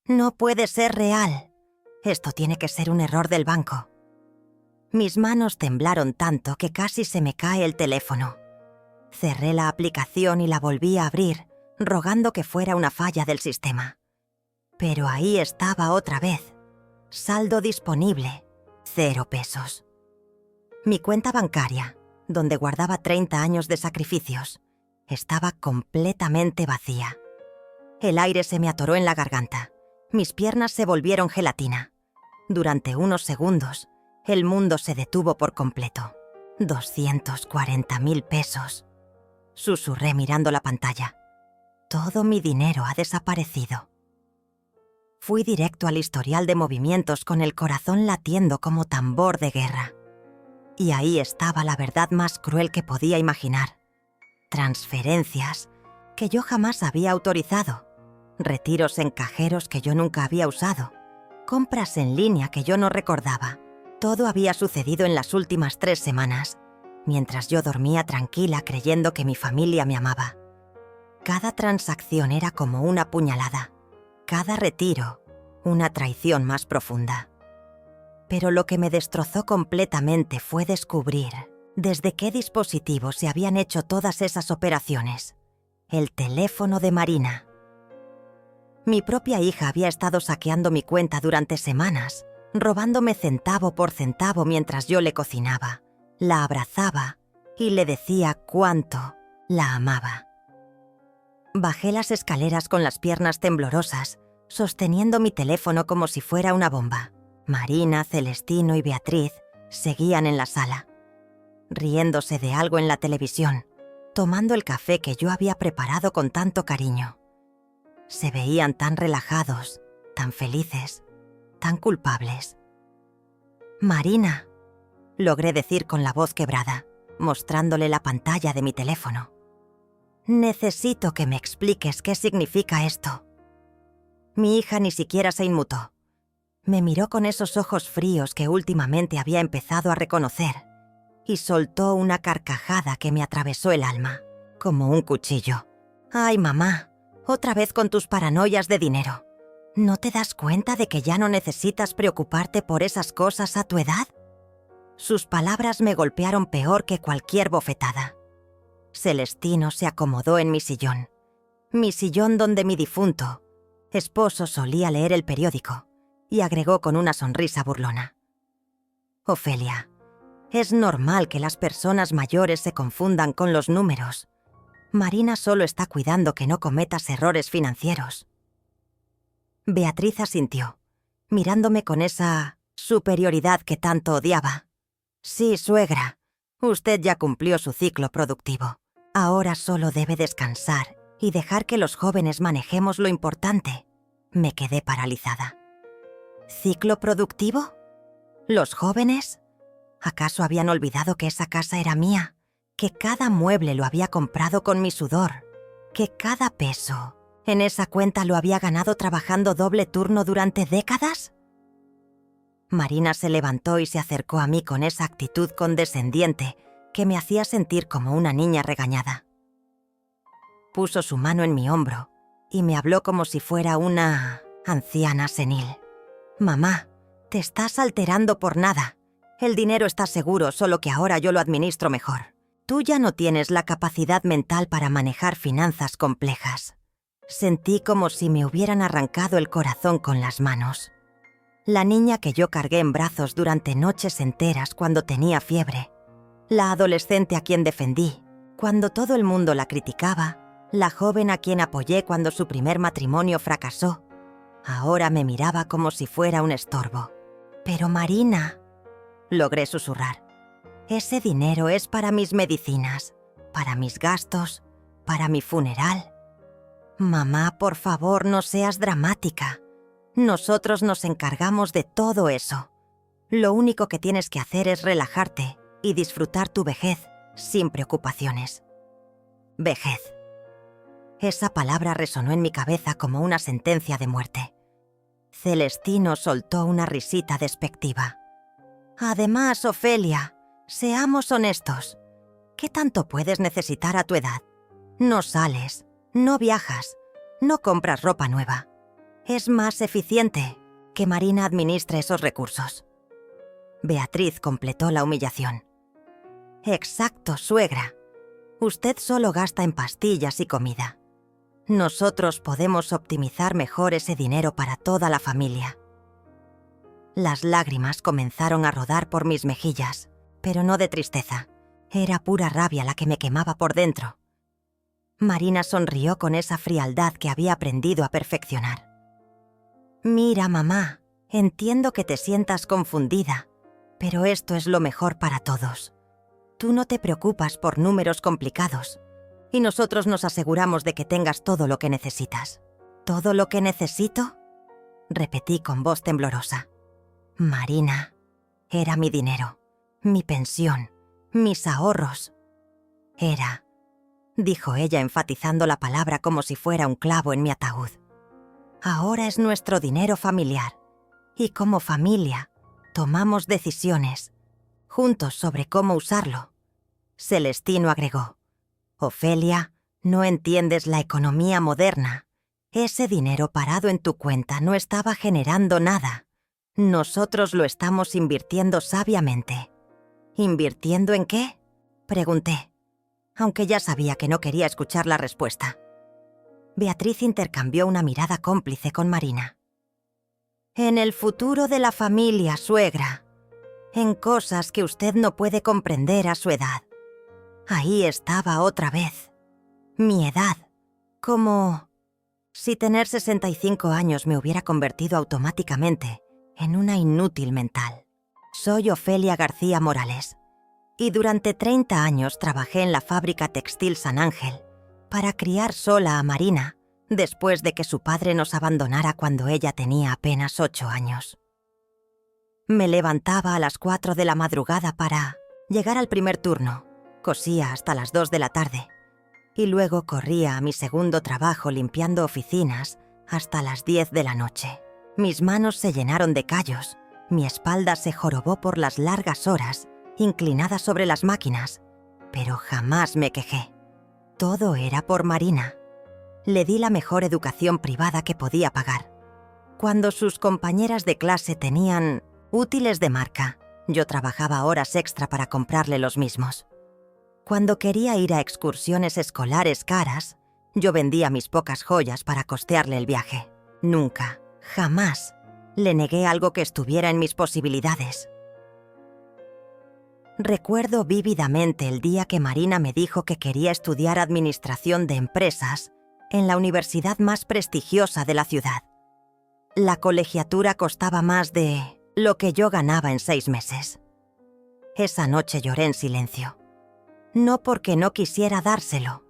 No puede ser real. Esto tiene que ser un error del banco. Mis manos temblaron tanto que casi se me cae el teléfono. Cerré la aplicación y la volví a abrir, rogando que fuera una falla del sistema. Pero ahí estaba otra vez. Saldo disponible, 0 pesos. Mi cuenta bancaria, donde guardaba 30 años de sacrificios, estaba completamente vacía. El aire se me atoró en la garganta. Mis piernas se volvieron gelatina. Durante unos segundos, el mundo se detuvo por completo. 240.000 pesos. Susurré mirando la pantalla. Todo mi dinero ha desaparecido. Fui directo al historial de movimientos con el corazón latiendo como tambor de guerra. Y ahí estaba la verdad más cruel que podía imaginar. Transferencias que yo jamás había autorizado. Retiros en cajeros que yo nunca había usado. Compras en línea que yo no recordaba. Todo había sucedido en las últimas 3 semanas, mientras yo dormía tranquila creyendo que mi familia me amaba. Cada transacción era como una puñalada. Cada retiro, una traición más profunda. Pero lo que me destrozó completamente fue descubrir desde qué dispositivo se habían hecho todas esas operaciones. El teléfono de Marina. Mi propia hija había estado saqueando mi cuenta durante semanas, robándome centavo por centavo mientras yo le cocinaba, la abrazaba y le decía cuánto la amaba. Bajé las escaleras con las piernas temblorosas, sosteniendo mi teléfono como si fuera una bomba. Marina, Celestino y Beatriz seguían en la sala, riéndose de algo en la televisión, tomando el café que yo había preparado con tanto cariño. Se veían tan relajados, tan felices, tan culpables. «Marina», logré decir con la voz quebrada, mostrándole la pantalla de mi teléfono. «Necesito que me expliques qué significa esto». Mi hija ni siquiera se inmutó. Me miró con esos ojos fríos que últimamente había empezado a reconocer y soltó una carcajada que me atravesó el alma, como un cuchillo. «Ay, mamá, otra vez con tus paranoias de dinero. ¿No te das cuenta de que ya no necesitas preocuparte por esas cosas a tu edad?» Sus palabras me golpearon peor que cualquier bofetada. Celestino se acomodó en mi sillón donde mi difunto esposo solía leer el periódico, y agregó con una sonrisa burlona. «Ofelia, es normal que las personas mayores se confundan con los números. Marina solo está cuidando que no cometas errores financieros». Beatriz asintió, mirándome con esa superioridad que tanto odiaba. «Sí, suegra, usted ya cumplió su ciclo productivo. Ahora solo debe descansar y dejar que los jóvenes manejemos lo importante». Me quedé paralizada. ¿Ciclo productivo? ¿Los jóvenes? ¿Acaso habían olvidado que esa casa era mía? ¿Que cada mueble lo había comprado con mi sudor? ¿Que cada peso en esa cuenta lo había ganado trabajando doble turno durante décadas? Marina se levantó y se acercó a mí con esa actitud condescendiente que me hacía sentir como una niña regañada. Puso su mano en mi hombro y me habló como si fuera una anciana senil. «Mamá, te estás alterando por nada. El dinero está seguro, solo que ahora yo lo administro mejor. Tú ya no tienes la capacidad mental para manejar finanzas complejas». Sentí como si me hubieran arrancado el corazón con las manos. La niña que yo cargué en brazos durante noches enteras cuando tenía fiebre. La adolescente a quien defendí cuando todo el mundo la criticaba. La joven a quien apoyé cuando su primer matrimonio fracasó. Ahora me miraba como si fuera un estorbo. «Pero Marina», logré susurrar, «ese dinero es para mis medicinas, para mis gastos, para mi funeral». «Mamá, por favor, no seas dramática. Nosotros nos encargamos de todo eso. Lo único que tienes que hacer es relajarte y disfrutar tu vejez sin preocupaciones». Vejez. Esa palabra resonó en mi cabeza como una sentencia de muerte. Celestino soltó una risita despectiva. «Además, Ofelia, seamos honestos. ¿Qué tanto puedes necesitar a tu edad? No sales, no viajas, no compras ropa nueva. Es más eficiente que Marina administre esos recursos. Beatriz completó la humillación. Exacto, suegra. Usted solo gasta en pastillas y comida. Nosotros podemos optimizar mejor ese dinero para toda la familia. Las lágrimas comenzaron a rodar por mis mejillas, pero no de tristeza. Era pura rabia la que me quemaba por dentro. Marina sonrió con esa frialdad que había aprendido a perfeccionar. Mira, mamá, entiendo que te sientas confundida, pero esto es lo mejor para todos. Tú no te preocupas por números complicados y nosotros nos aseguramos de que tengas todo lo que necesitas. ¿Todo lo que necesito?, repetí con voz temblorosa. Marina, era mi dinero, mi pensión, mis ahorros. Era, dijo ella enfatizando la palabra como si fuera un clavo en mi ataúd. Ahora es nuestro dinero familiar y como familia tomamos decisiones juntos sobre cómo usarlo. Celestino agregó: Ofelia, no entiendes la economía moderna. Ese dinero parado en tu cuenta no estaba generando nada. Nosotros lo estamos invirtiendo sabiamente. ¿Invirtiendo en qué?, pregunté, aunque ya sabía que no quería escuchar la respuesta. Beatriz intercambió una mirada cómplice con Marina. En el futuro de la familia, suegra. En cosas que usted no puede comprender a su edad. Ahí estaba otra vez. Mi edad. Como si tener 65 años me hubiera convertido automáticamente en una inútil mental. Soy Ofelia García Morales y durante 30 años trabajé en la fábrica textil San Ángel para criar sola a Marina después de que su padre nos abandonara cuando ella tenía apenas 8 años. Me levantaba a las 4 de la madrugada para llegar al primer turno, cosía hasta las 2 de la tarde y luego corría a mi segundo trabajo limpiando oficinas hasta las 10 de la noche. Mis manos se llenaron de callos, mi espalda se jorobó por las largas horas inclinada sobre las máquinas, pero jamás me quejé. Todo era por Marina. Le di la mejor educación privada que podía pagar. Cuando sus compañeras de clase tenían útiles de marca, yo trabajaba horas extra para comprarle los mismos. Cuando quería ir a excursiones escolares caras, yo vendía mis pocas joyas para costearle el viaje. Nunca, jamás, le negué algo que estuviera en mis posibilidades. Recuerdo vívidamente el día que Marina me dijo que quería estudiar administración de empresas en la universidad más prestigiosa de la ciudad. La colegiatura costaba más de lo que yo ganaba en 6 meses. Esa noche lloré en silencio. No porque no quisiera dárselo,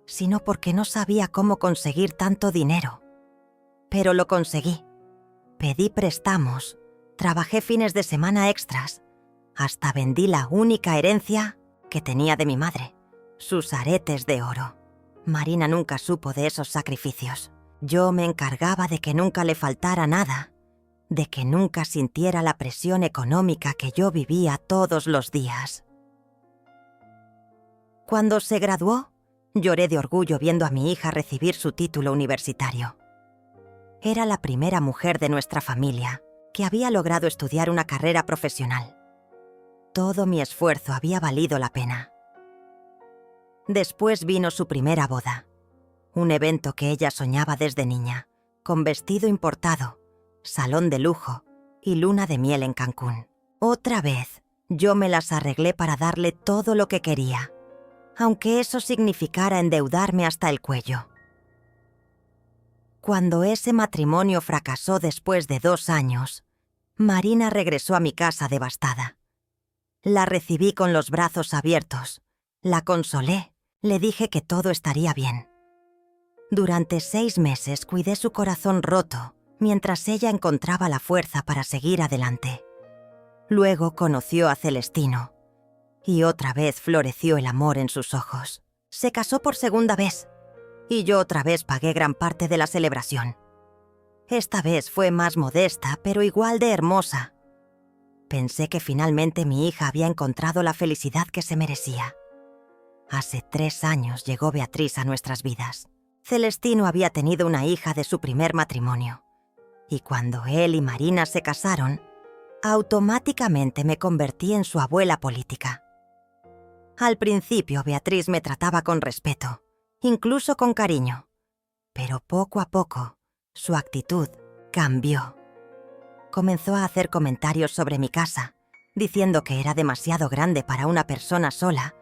sino porque no sabía cómo conseguir tanto dinero. Pero lo conseguí. Pedí préstamos, trabajé fines de semana extras, hasta vendí la única herencia que tenía de mi madre, sus aretes de oro. Marina nunca supo de esos sacrificios. Yo me encargaba de que nunca le faltara nada, de que nunca sintiera la presión económica que yo vivía todos los días. Cuando se graduó, lloré de orgullo viendo a mi hija recibir su título universitario. Era la primera mujer de nuestra familia que había logrado estudiar una carrera profesional. Todo mi esfuerzo había valido la pena. Después vino su primera boda, un evento que ella soñaba desde niña, con vestido importado, salón de lujo y luna de miel en Cancún. Otra vez, yo me las arreglé para darle todo lo que quería, aunque eso significara endeudarme hasta el cuello. Cuando ese matrimonio fracasó después de 2 años, Marina regresó a mi casa devastada. La recibí con los brazos abiertos, la consolé, le dije que todo estaría bien. Durante 6 meses cuidé su corazón roto, mientras ella encontraba la fuerza para seguir adelante. Luego conoció a Celestino, y otra vez floreció el amor en sus ojos. Se casó por segunda vez, y yo otra vez pagué gran parte de la celebración. Esta vez fue más modesta, pero igual de hermosa. Pensé que finalmente mi hija había encontrado la felicidad que se merecía. Hace 3 años llegó Beatriz a nuestras vidas. Celestino había tenido una hija de su primer matrimonio, y cuando él y Marina se casaron, automáticamente me convertí en su abuela política. Al principio Beatriz me trataba con respeto, incluso con cariño, pero poco a poco su actitud cambió. Comenzó a hacer comentarios sobre mi casa, diciendo que era demasiado grande para una persona sola,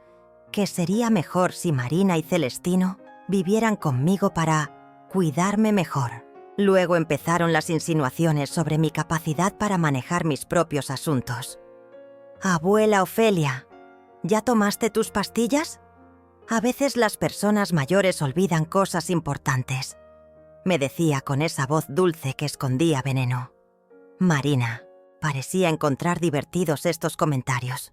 que sería mejor si Marina y Celestino vivieran conmigo para cuidarme mejor. Luego empezaron las insinuaciones sobre mi capacidad para manejar mis propios asuntos. «Abuela Ofelia, ¿ya tomaste tus pastillas? A veces las personas mayores olvidan cosas importantes», me decía con esa voz dulce que escondía veneno. Marina parecía encontrar divertidos estos comentarios.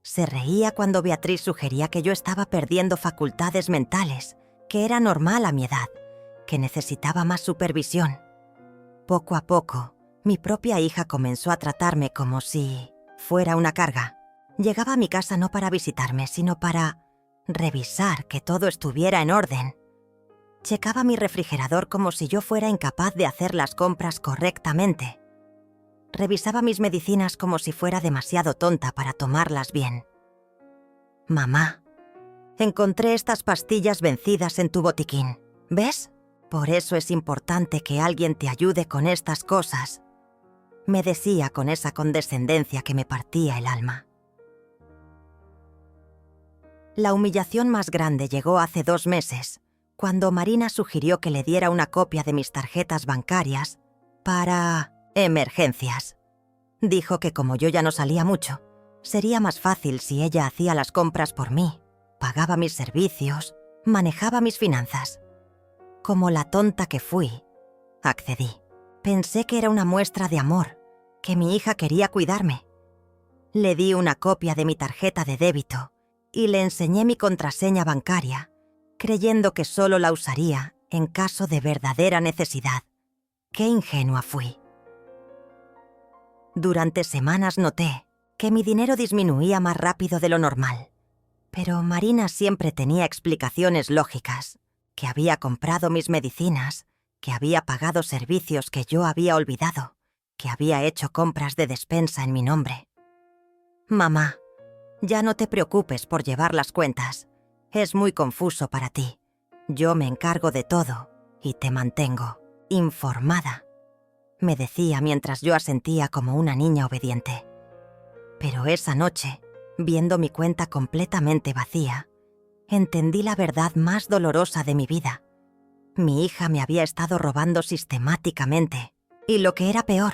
Se reía cuando Beatriz sugería que yo estaba perdiendo facultades mentales, que era normal a mi edad, que necesitaba más supervisión. Poco a poco, mi propia hija comenzó a tratarme como si fuera una carga. Llegaba a mi casa no para visitarme, sino para revisar que todo estuviera en orden. Checaba mi refrigerador como si yo fuera incapaz de hacer las compras correctamente. Revisaba mis medicinas como si fuera demasiado tonta para tomarlas bien. «Mamá, encontré estas pastillas vencidas en tu botiquín. ¿Ves? Por eso es importante que alguien te ayude con estas cosas», me decía con esa condescendencia que me partía el alma. La humillación más grande llegó hace 2 meses, cuando Marina sugirió que le diera una copia de mis tarjetas bancarias para emergencias. Dijo que como yo ya no salía mucho, sería más fácil si ella hacía las compras por mí, pagaba mis servicios, manejaba mis finanzas. Como la tonta que fui, accedí. Pensé que era una muestra de amor, que mi hija quería cuidarme. Le di una copia de mi tarjeta de débito y le enseñé mi contraseña bancaria, creyendo que solo la usaría en caso de verdadera necesidad. Qué ingenua fui. Durante semanas noté que mi dinero disminuía más rápido de lo normal. Pero Marina siempre tenía explicaciones lógicas, que había comprado mis medicinas, que había pagado servicios que yo había olvidado, que había hecho compras de despensa en mi nombre. «Mamá, ya no te preocupes por llevar las cuentas. Es muy confuso para ti. Yo me encargo de todo y te mantengo informada», me decía mientras yo asentía como una niña obediente. Pero esa noche, viendo mi cuenta completamente vacía, entendí la verdad más dolorosa de mi vida. Mi hija me había estado robando sistemáticamente, y lo que era peor,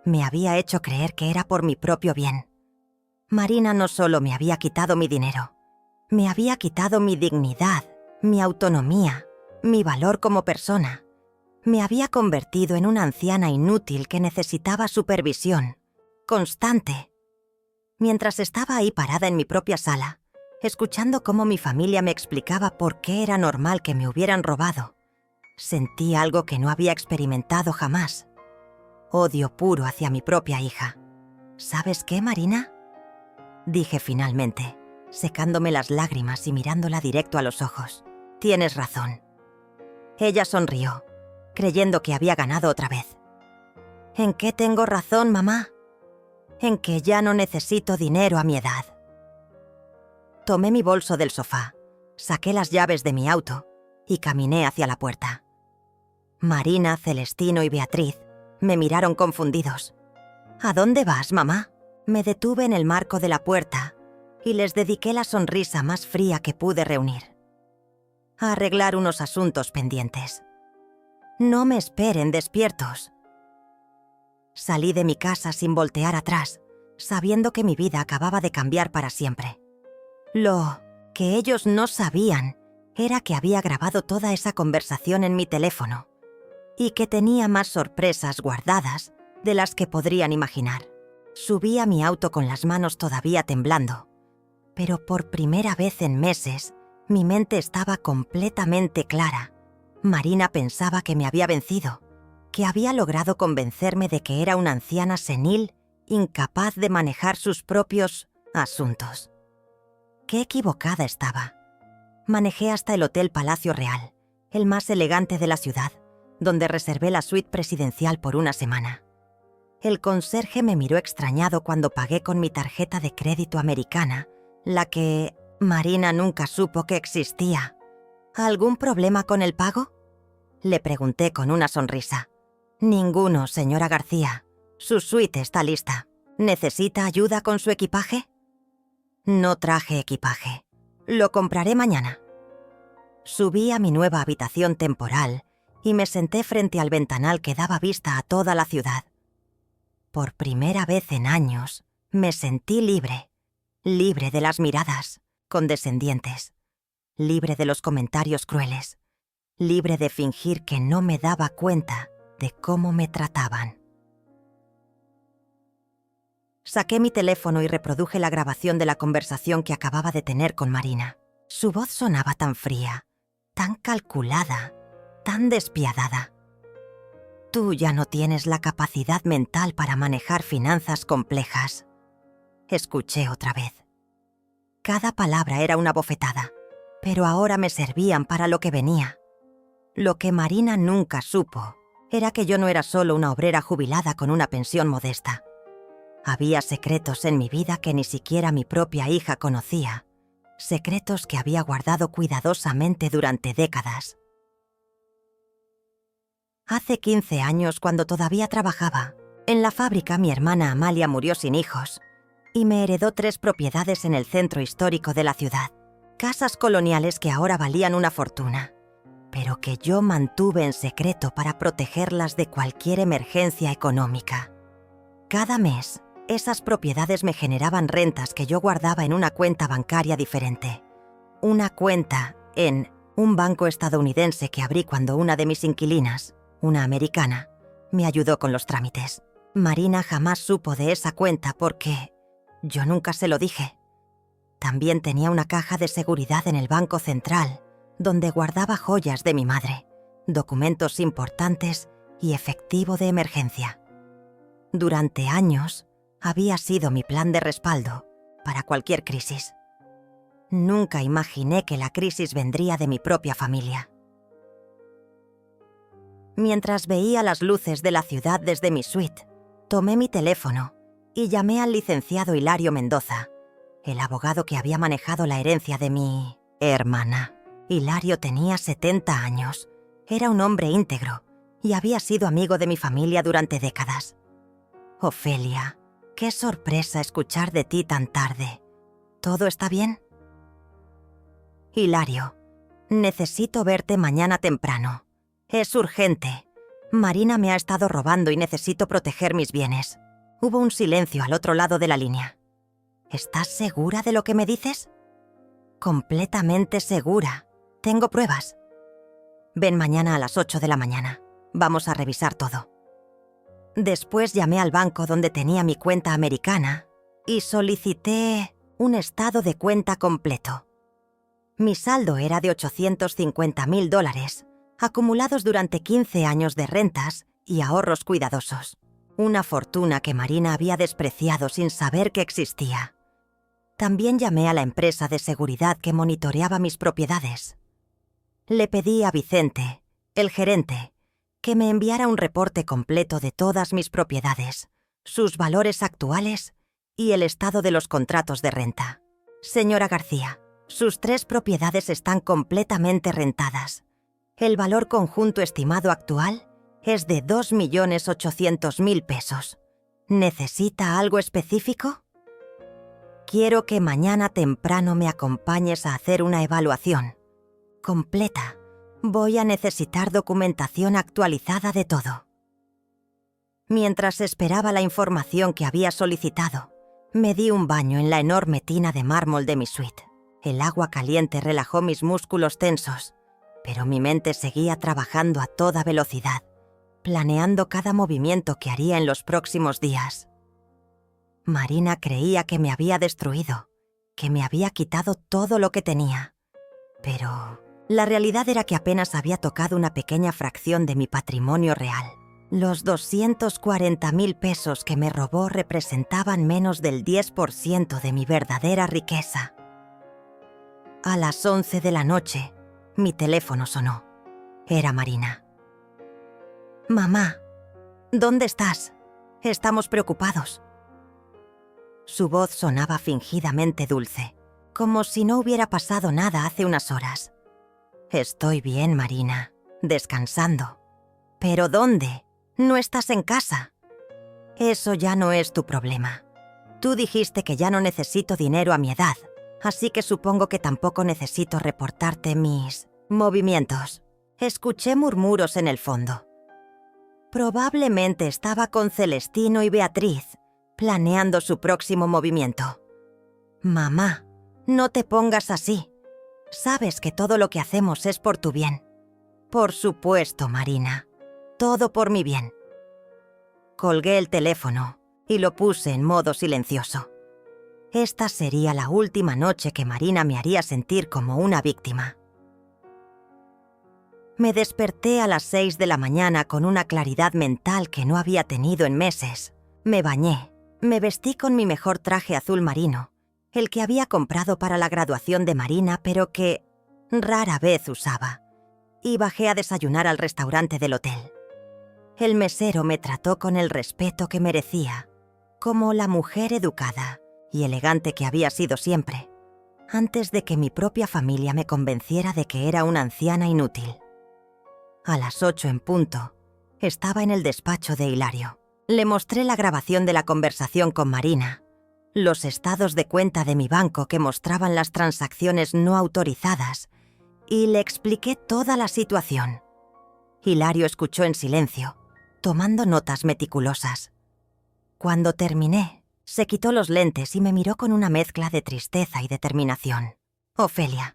me había hecho creer que era por mi propio bien. Marina no solo me había quitado mi dinero, me había quitado mi dignidad, mi autonomía, mi valor como persona. Me había convertido en una anciana inútil que necesitaba supervisión constante. Mientras estaba ahí parada en mi propia sala, escuchando cómo mi familia me explicaba por qué era normal que me hubieran robado, sentí algo que no había experimentado jamás. Odio puro hacia mi propia hija. ¿Sabes qué, Marina?, dije finalmente, secándome las lágrimas y mirándola directo a los ojos. «Tienes razón». Ella sonrió, creyendo que había ganado otra vez. «¿En qué tengo razón, mamá?» «En que ya no necesito dinero a mi edad». Tomé mi bolso del sofá, saqué las llaves de mi auto y caminé hacia la puerta. Marina, Celestino y Beatriz me miraron confundidos. «¿A dónde vas, mamá?». Me detuve en el marco de la puerta y les dediqué la sonrisa más fría que pude reunir. «A arreglar unos asuntos pendientes». «No me esperen despiertos». Salí de mi casa sin voltear atrás, sabiendo que mi vida acababa de cambiar para siempre. Lo que ellos no sabían era que había grabado toda esa conversación en mi teléfono y que tenía más sorpresas guardadas de las que podrían imaginar. Subí a mi auto con las manos todavía temblando, pero por primera vez en meses mi mente estaba completamente clara. Marina pensaba que me había vencido, que había logrado convencerme de que era una anciana senil, incapaz de manejar sus propios asuntos. Qué equivocada estaba. Manejé hasta el Hotel Palacio Real, el más elegante de la ciudad, donde reservé la suite presidencial por una semana. El conserje me miró extrañado cuando pagué con mi tarjeta de crédito americana, la que Marina nunca supo que existía. ¿Algún problema con el pago?, le pregunté con una sonrisa. Ninguno, señora García. Su suite está lista. ¿Necesita ayuda con su equipaje? No traje equipaje. Lo compraré mañana. Subí a mi nueva habitación temporal y me senté frente al ventanal que daba vista a toda la ciudad. Por primera vez en años, me sentí libre. Libre de las miradas condescendientes. Libre de los comentarios crueles. Libre de fingir que no me daba cuenta de cómo me trataban. Saqué mi teléfono y reproduje la grabación de la conversación que acababa de tener con Marina. Su voz sonaba tan fría, tan calculada, tan despiadada. Tú ya no tienes la capacidad mental para manejar finanzas complejas. Escuché otra vez. Cada palabra era una bofetada, pero ahora me servían para lo que venía. Lo que Marina nunca supo era que yo no era solo una obrera jubilada con una pensión modesta. Había secretos en mi vida que ni siquiera mi propia hija conocía, secretos que había guardado cuidadosamente durante décadas. Hace 15 años, cuando todavía trabajaba, en la fábrica mi hermana Amalia murió sin hijos y me heredó 3 propiedades en el centro histórico de la ciudad, casas coloniales que ahora valían una fortuna, pero que yo mantuve en secreto para protegerlas de cualquier emergencia económica. Cada mes, esas propiedades me generaban rentas que yo guardaba en una cuenta bancaria diferente. Una cuenta en un banco estadounidense que abrí cuando una de mis inquilinas, una americana, me ayudó con los trámites. Marina jamás supo de esa cuenta porque yo nunca se lo dije. También tenía una caja de seguridad en el Banco Central, donde guardaba joyas de mi madre, documentos importantes y efectivo de emergencia. Durante años, había sido mi plan de respaldo para cualquier crisis. Nunca imaginé que la crisis vendría de mi propia familia. Mientras veía las luces de la ciudad desde mi suite, tomé mi teléfono y llamé al licenciado Hilario Mendoza, el abogado que había manejado la herencia de mi hermana. Hilario tenía 70 años, era un hombre íntegro y había sido amigo de mi familia durante décadas. Ofelia, qué sorpresa escuchar de ti tan tarde. ¿Todo está bien? Hilario, necesito verte mañana temprano. Es urgente. Marina me ha estado robando y necesito proteger mis bienes. Hubo un silencio al otro lado de la línea. ¿Estás segura de lo que me dices? Completamente segura. Tengo pruebas. Ven mañana a las 8 de la mañana. Vamos a revisar todo. Después llamé al banco donde tenía mi cuenta americana y solicité un estado de cuenta completo. Mi saldo era de $850,000, acumulados durante 15 años de rentas y ahorros cuidadosos. Una fortuna que Marina había despreciado sin saber que existía. También llamé a la empresa de seguridad que monitoreaba mis propiedades. Le pedí a Vicente, el gerente, que me enviara un reporte completo de todas mis propiedades, sus valores actuales y el estado de los contratos de renta. Señora García, sus 3 propiedades están completamente rentadas. El valor conjunto estimado actual es de $2.800.000 pesos. ¿Necesita algo específico? Quiero que mañana temprano me acompañes a hacer una evaluación completa. Voy a necesitar documentación actualizada de todo. Mientras esperaba la información que había solicitado, me di un baño en la enorme tina de mármol de mi suite. El agua caliente relajó mis músculos tensos, pero mi mente seguía trabajando a toda velocidad, planeando cada movimiento que haría en los próximos días. Marina creía que me había destruido, que me había quitado todo lo que tenía, pero la realidad era que apenas había tocado una pequeña fracción de mi patrimonio real. Los 240,000 pesos que me robó representaban menos del 10% de mi verdadera riqueza. A las 11 de la noche, mi teléfono sonó. Era Marina. Mamá, ¿dónde estás? Estamos preocupados. Su voz sonaba fingidamente dulce, como si no hubiera pasado nada hace unas horas. Estoy bien, Marina, descansando. ¿Pero dónde? No estás en casa. Eso ya no es tu problema. Tú dijiste que ya no necesito dinero a mi edad, así que supongo que tampoco necesito reportarte mis movimientos. Escuché murmuros en el fondo. Probablemente estaba con Celestino y Beatriz, planeando su próximo movimiento. Mamá, no te pongas así. Sabes que todo lo que hacemos es por tu bien. Por supuesto, Marina. Todo por mi bien. Colgué el teléfono y lo puse en modo silencioso. Esta sería la última noche que Marina me haría sentir como una víctima. Me desperté a las 6 de la mañana con una claridad mental que no había tenido en meses. Me bañé, me vestí con mi mejor traje azul marino, el que había comprado para la graduación de Marina, pero que rara vez usaba, y bajé a desayunar al restaurante del hotel. El mesero me trató con el respeto que merecía, como la mujer educada y elegante que había sido siempre, antes de que mi propia familia me convenciera de que era una anciana inútil. A las 8 en punto, estaba en el despacho de Hilario. Le mostré la grabación de la conversación con Marina, los estados de cuenta de mi banco que mostraban las transacciones no autorizadas, y le expliqué toda la situación. Hilario escuchó en silencio, tomando notas meticulosas. Cuando terminé, se quitó los lentes y me miró con una mezcla de tristeza y determinación. Ofelia,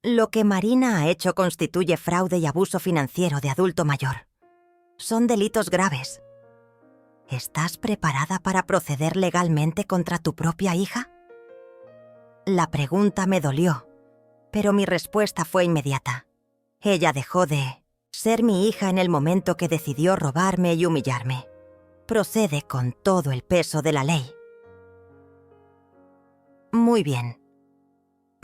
lo que Marina ha hecho constituye fraude y abuso financiero de adulto mayor. Son delitos graves. ¿Estás preparada para proceder legalmente contra tu propia hija? La pregunta me dolió, pero mi respuesta fue inmediata. Ella dejó de ser mi hija en el momento que decidió robarme y humillarme. Procede con todo el peso de la ley. Muy bien.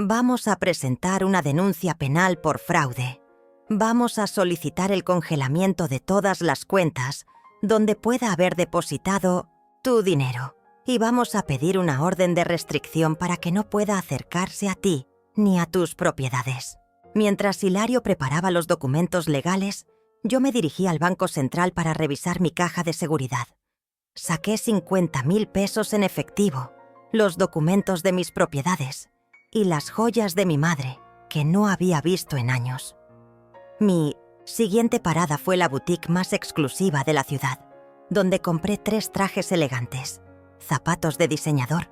Vamos a presentar una denuncia penal por fraude. Vamos a solicitar el congelamiento de todas las cuentas donde pueda haber depositado tu dinero. Y vamos a pedir una orden de restricción para que no pueda acercarse a ti ni a tus propiedades. Mientras Hilario preparaba los documentos legales, yo me dirigí al Banco Central para revisar mi caja de seguridad. Saqué 50,000 pesos en efectivo, los documentos de mis propiedades y las joyas de mi madre, que no había visto en años. Mi siguiente parada fue la boutique más exclusiva de la ciudad, donde compré 3 trajes elegantes, zapatos de diseñador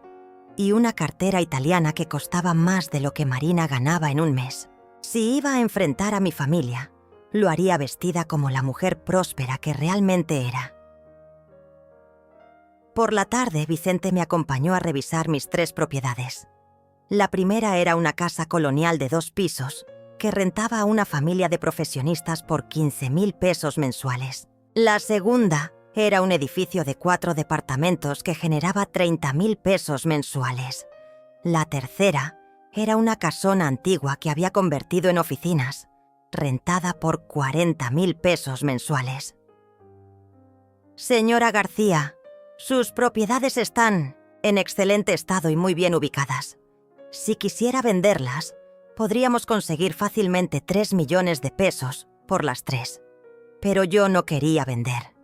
y una cartera italiana que costaba más de lo que Marina ganaba en un mes. Si iba a enfrentar a mi familia, lo haría vestida como la mujer próspera que realmente era. Por la tarde, Vicente me acompañó a revisar mis 3 propiedades. La primera era una casa colonial de 2 pisos que rentaba a una familia de profesionistas por 15,000 pesos mensuales. La segunda era un edificio de 4 departamentos que generaba 30,000 pesos mensuales. La tercera era una casona antigua que había convertido en oficinas, rentada por 40,000 pesos mensuales. Señora García, sus propiedades están en excelente estado y muy bien ubicadas. Si quisiera venderlas, podríamos conseguir fácilmente 3 millones de pesos por las 3. Pero yo no quería vender.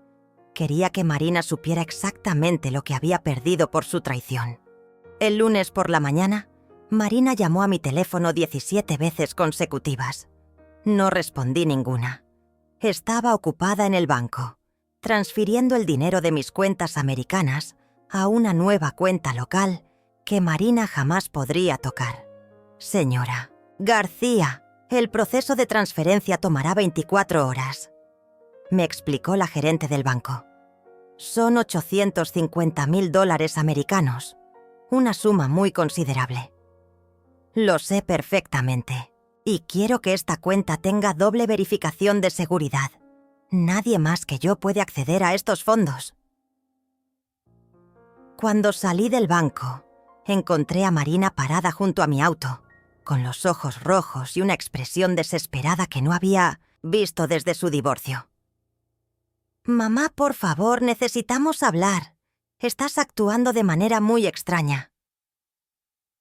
Quería que Marina supiera exactamente lo que había perdido por su traición. El lunes por la mañana, Marina llamó a mi teléfono 17 veces consecutivas. No respondí ninguna. Estaba ocupada en el banco, transfiriendo el dinero de mis cuentas americanas a una nueva cuenta local que Marina jamás podría tocar. Señora García, el proceso de transferencia tomará 24 horas, me explicó la gerente del banco. Son $850,000 americanos, una suma muy considerable. Lo sé perfectamente, y quiero que esta cuenta tenga doble verificación de seguridad. Nadie más que yo puede acceder a estos fondos. Cuando salí del banco, encontré a Marina parada junto a mi auto, con los ojos rojos y una expresión desesperada que no había visto desde su divorcio. Mamá, por favor, necesitamos hablar. Estás actuando de manera muy extraña.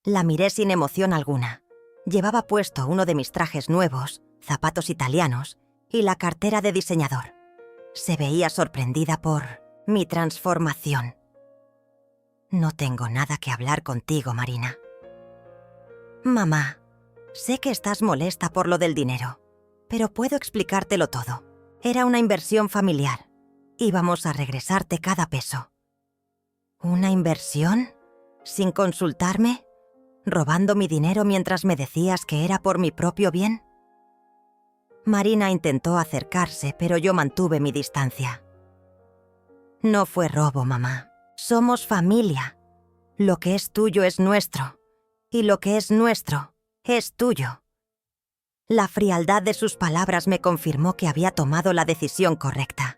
La miré sin emoción alguna. Llevaba puesto uno de mis trajes nuevos, zapatos italianos y la cartera de diseñador. Se veía sorprendida por mi transformación. No tengo nada que hablar contigo, Marina. Mamá, sé que estás molesta por lo del dinero, pero puedo explicártelo todo. Era una inversión familiar. Íbamos a regresarte cada peso. ¿Una inversión? ¿Sin consultarme? ¿Robando mi dinero mientras me decías que era por mi propio bien? Marina intentó acercarse, pero yo mantuve mi distancia. No fue robo, mamá. Somos familia. Lo que es tuyo es nuestro. Y lo que es nuestro es tuyo. La frialdad de sus palabras me confirmó que había tomado la decisión correcta.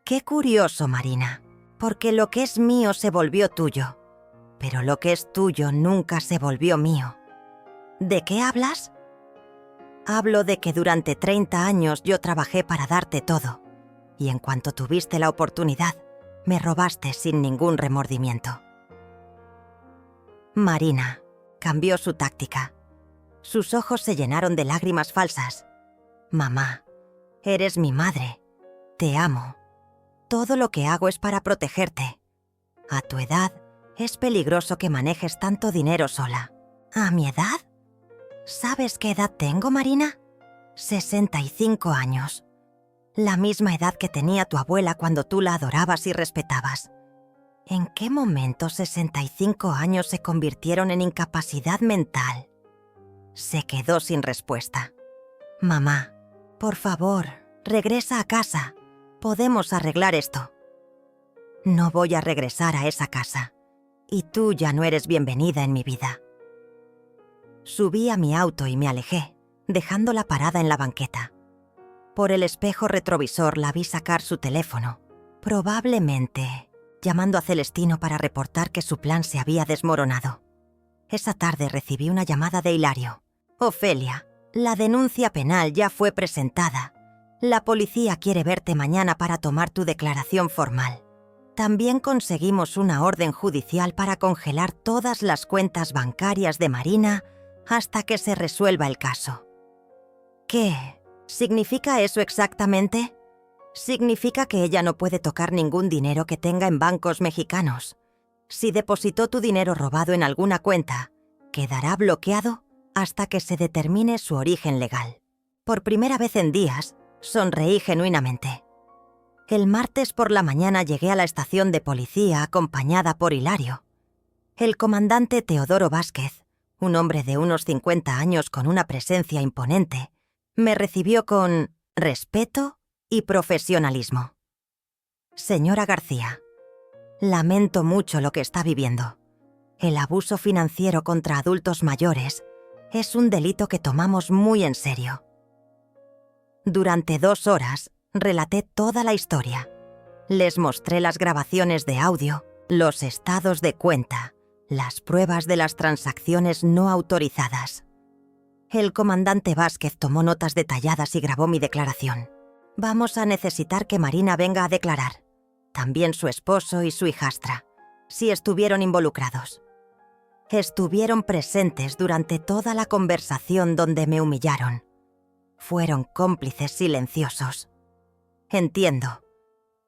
Qué curioso, Marina, porque lo que es mío se volvió tuyo, pero lo que es tuyo nunca se volvió mío. ¿De qué hablas? Hablo de que durante 30 años yo trabajé para darte todo, y en cuanto tuviste la oportunidad, me robaste sin ningún remordimiento. Marina cambió su táctica. Sus ojos se llenaron de lágrimas falsas. Mamá, eres mi madre. Te amo. Todo lo que hago es para protegerte. A tu edad, es peligroso que manejes tanto dinero sola. ¿A mi edad? ¿Sabes qué edad tengo, Marina? 65 años. La misma edad que tenía tu abuela cuando tú la adorabas y respetabas. ¿En qué momento 65 años se convirtieron en incapacidad mental? Se quedó sin respuesta. Mamá, por favor, regresa a casa. Podemos arreglar esto. No voy a regresar a esa casa. Y tú ya no eres bienvenida en mi vida. Subí a mi auto y me alejé, dejándola parada en la banqueta. Por el espejo retrovisor la vi sacar su teléfono, probablemente llamando a Celestino para reportar que su plan se había desmoronado. Esa tarde recibí una llamada de Hilario. Ofelia, la denuncia penal ya fue presentada. La policía quiere verte mañana para tomar tu declaración formal. También conseguimos una orden judicial para congelar todas las cuentas bancarias de Marina hasta que se resuelva el caso. ¿Qué significa eso exactamente? Significa que ella no puede tocar ningún dinero que tenga en bancos mexicanos. Si depositó tu dinero robado en alguna cuenta, quedará bloqueado hasta que se determine su origen legal. Por primera vez en días, sonreí genuinamente. El martes por la mañana llegué a la estación de policía acompañada por Hilario. El comandante Teodoro Vázquez, un hombre de unos 50 años con una presencia imponente, me recibió con respeto y profesionalismo. Señora García, lamento mucho lo que está viviendo. El abuso financiero contra adultos mayores es un delito que tomamos muy en serio. Durante 2 horas relaté toda la historia. Les mostré las grabaciones de audio, los estados de cuenta, las pruebas de las transacciones no autorizadas. El comandante Vázquez tomó notas detalladas y grabó mi declaración. Vamos a necesitar que Marina venga a declarar. También su esposo y su hijastra, si estuvieron involucrados. Estuvieron presentes durante toda la conversación donde me humillaron. Fueron cómplices silenciosos. Entiendo.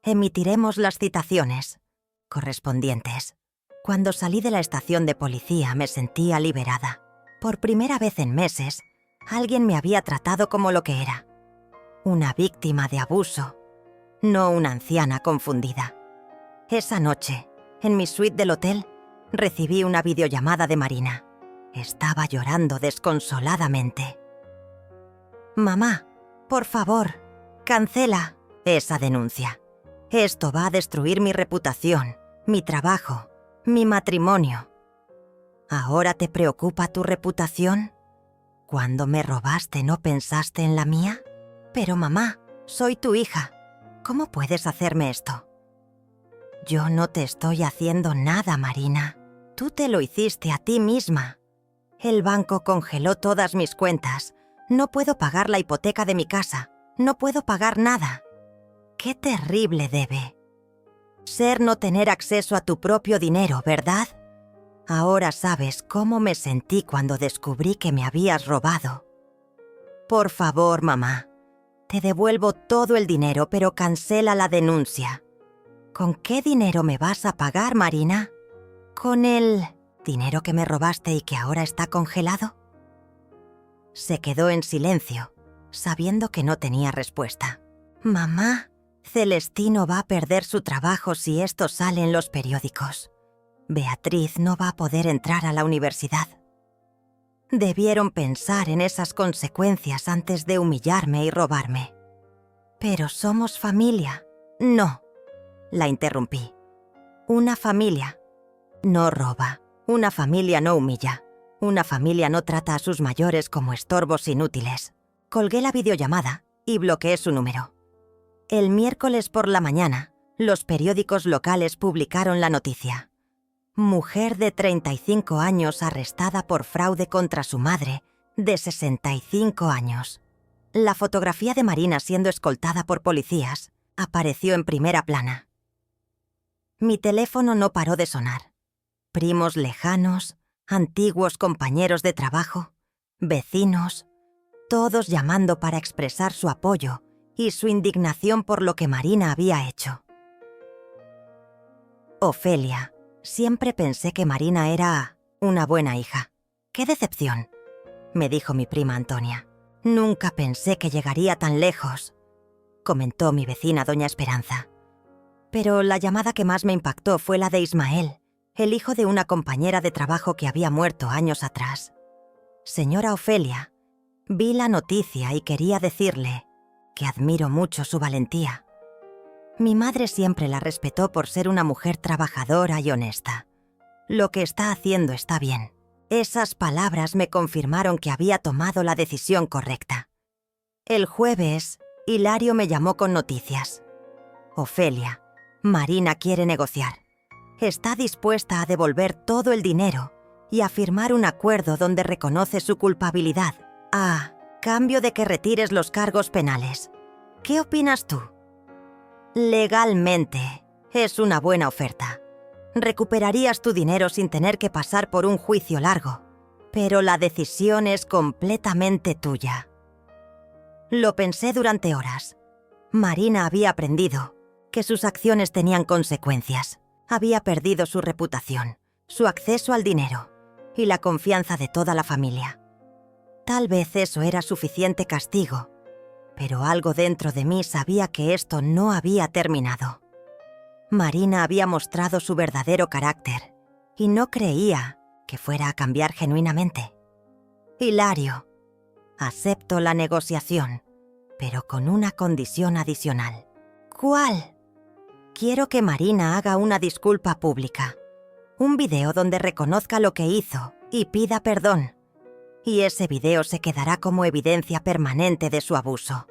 Emitiremos las citaciones correspondientes. Cuando salí de la estación de policía me sentía liberada. Por primera vez en meses, alguien me había tratado como lo que era. Una víctima de abuso, no una anciana confundida. Esa noche, en mi suite del hotel, recibí una videollamada de Marina. Estaba llorando desconsoladamente. Mamá, por favor, cancela esa denuncia. Esto va a destruir mi reputación, mi trabajo, mi matrimonio. ¿Ahora te preocupa tu reputación? ¿Cuando me robaste no pensaste en la mía? Pero mamá, soy tu hija. ¿Cómo puedes hacerme esto? Yo no te estoy haciendo nada, Marina. Tú te lo hiciste a ti misma. El banco congeló todas mis cuentas. No puedo pagar la hipoteca de mi casa. No puedo pagar nada. Qué terrible debe ser no tener acceso a tu propio dinero, ¿verdad? Ahora sabes cómo me sentí cuando descubrí que me habías robado. Por favor, mamá, te devuelvo todo el dinero, pero cancela la denuncia. ¿Con qué dinero me vas a pagar, Marina? ¿Con el dinero que me robaste y que ahora está congelado? Se quedó en silencio, sabiendo que no tenía respuesta. Mamá, Celestino va a perder su trabajo si esto sale en los periódicos. Beatriz no va a poder entrar a la universidad. Debieron pensar en esas consecuencias antes de humillarme y robarme. Pero somos familia. No, la interrumpí. Una familia no roba, una familia no humilla, una familia no trata a sus mayores como estorbos inútiles. Colgué la videollamada y bloqueé su número. El miércoles por la mañana, los periódicos locales publicaron la noticia. Mujer de 35 años arrestada por fraude contra su madre, de 65 años. La fotografía de Marina siendo escoltada por policías apareció en primera plana. Mi teléfono no paró de sonar. Primos lejanos, antiguos compañeros de trabajo, vecinos, todos llamando para expresar su apoyo y su indignación por lo que Marina había hecho. Ofelia. Siempre pensé que Marina era una buena hija. ¡Qué decepción!, me dijo mi prima Antonia. Nunca pensé que llegaría tan lejos, comentó mi vecina doña Esperanza. Pero la llamada que más me impactó fue la de Ismael, el hijo de una compañera de trabajo que había muerto años atrás. Señora Ofelia, vi la noticia y quería decirle que admiro mucho su valentía. Mi madre siempre la respetó por ser una mujer trabajadora y honesta. Lo que está haciendo está bien. Esas palabras me confirmaron que había tomado la decisión correcta. El jueves, Hilario me llamó con noticias. Ofelia, Marina quiere negociar. Está dispuesta a devolver todo el dinero y a firmar un acuerdo donde reconoce su culpabilidad, a cambio de que retires los cargos penales. ¿Qué opinas tú? Legalmente, es una buena oferta. Recuperarías tu dinero sin tener que pasar por un juicio largo, pero la decisión es completamente tuya. Lo pensé durante horas. Marina había aprendido que sus acciones tenían consecuencias. Había perdido su reputación, su acceso al dinero y la confianza de toda la familia. Tal vez eso era suficiente castigo, pero algo dentro de mí sabía que esto no había terminado. Marina había mostrado su verdadero carácter y no creía que fuera a cambiar genuinamente. Hilario, acepto la negociación, pero con una condición adicional. ¿Cuál? Quiero que Marina haga una disculpa pública, un video donde reconozca lo que hizo y pida perdón. Y ese video se quedará como evidencia permanente de su abuso.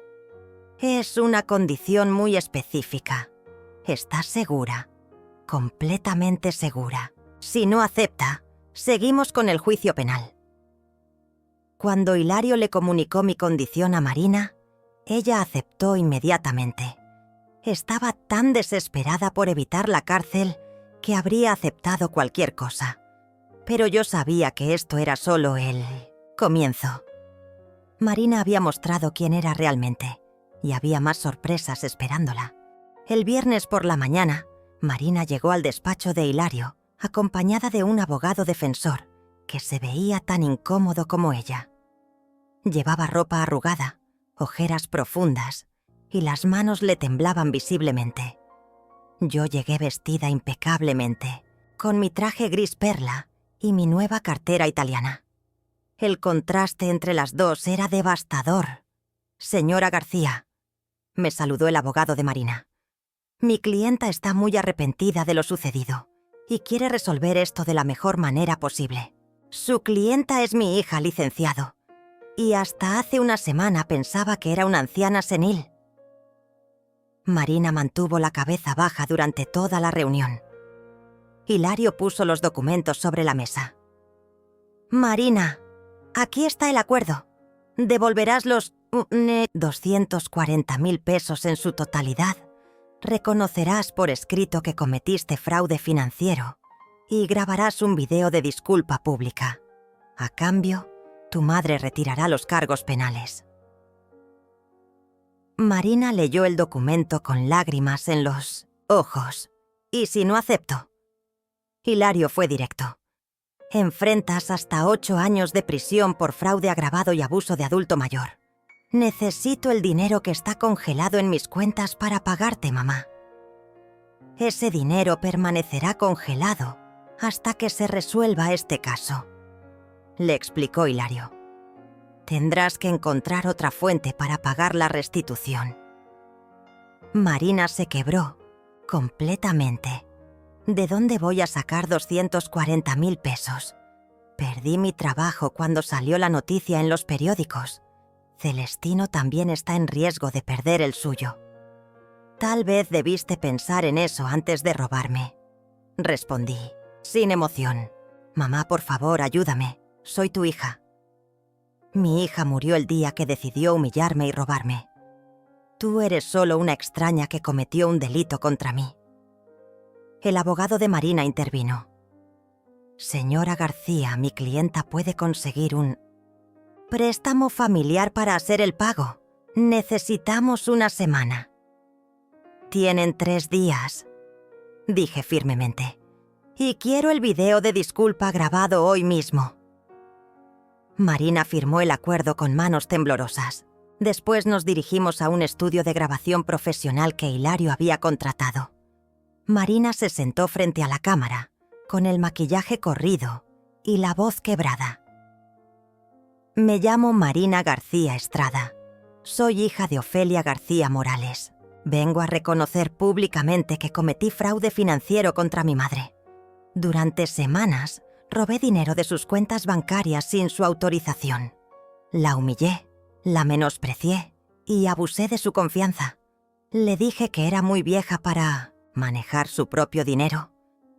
Es una condición muy específica. ¿Estás segura? Completamente segura. Si no acepta, seguimos con el juicio penal. Cuando Hilario le comunicó mi condición a Marina, ella aceptó inmediatamente. Estaba tan desesperada por evitar la cárcel que habría aceptado cualquier cosa. Pero yo sabía que esto era solo el comienzo. Marina había mostrado quién era realmente, y había más sorpresas esperándola. El viernes por la mañana, Marina llegó al despacho de Hilario, acompañada de un abogado defensor, que se veía tan incómodo como ella. Llevaba ropa arrugada, ojeras profundas, y las manos le temblaban visiblemente. Yo llegué vestida impecablemente, con mi traje gris perla y mi nueva cartera italiana. El contraste entre las dos era devastador. Señora García, me saludó el abogado de Marina. Mi clienta está muy arrepentida de lo sucedido y quiere resolver esto de la mejor manera posible. Su clienta es mi hija, licenciado, y hasta hace una semana pensaba que era una anciana senil. Marina mantuvo la cabeza baja durante toda la reunión. Hilario puso los documentos sobre la mesa. Marina, aquí está el acuerdo. Devolverás los 240.000 pesos en su totalidad reconocerás por escrito que cometiste fraude financiero y grabarás un video de disculpa pública. A cambio, tu madre retirará los cargos penales. Marina leyó el documento con lágrimas en los ojos. ¿Y si no acepto? Hilario fue directo. Enfrentas hasta 8 años de prisión por fraude agravado y abuso de adulto mayor. Necesito el dinero que está congelado en mis cuentas para pagarte, mamá. Ese dinero permanecerá congelado hasta que se resuelva este caso, le explicó Hilario. Tendrás que encontrar otra fuente para pagar la restitución. Marina se quebró completamente. ¿De dónde voy a sacar 240.000 pesos? Perdí mi trabajo cuando salió la noticia en los periódicos. Celestino también está en riesgo de perder el suyo. Tal vez debiste pensar en eso antes de robarme. Respondí, sin emoción. Mamá, por favor, ayúdame. Soy tu hija. Mi hija murió el día que decidió humillarme y robarme. Tú eres solo una extraña que cometió un delito contra mí. El abogado de Marina intervino. Señora García, mi clienta puede conseguir un préstamo familiar para hacer el pago. Necesitamos una semana. Tienen 3 días, dije firmemente. Y quiero el video de disculpa grabado hoy mismo. Marina firmó el acuerdo con manos temblorosas. Después nos dirigimos a un estudio de grabación profesional que Hilario había contratado. Marina se sentó frente a la cámara, con el maquillaje corrido y la voz quebrada. Me llamo Marina García Estrada. Soy hija de Ofelia García Morales. Vengo a reconocer públicamente que cometí fraude financiero contra mi madre. Durante semanas, robé dinero de sus cuentas bancarias sin su autorización. La humillé, la menosprecié y abusé de su confianza. Le dije que era muy vieja para manejar su propio dinero,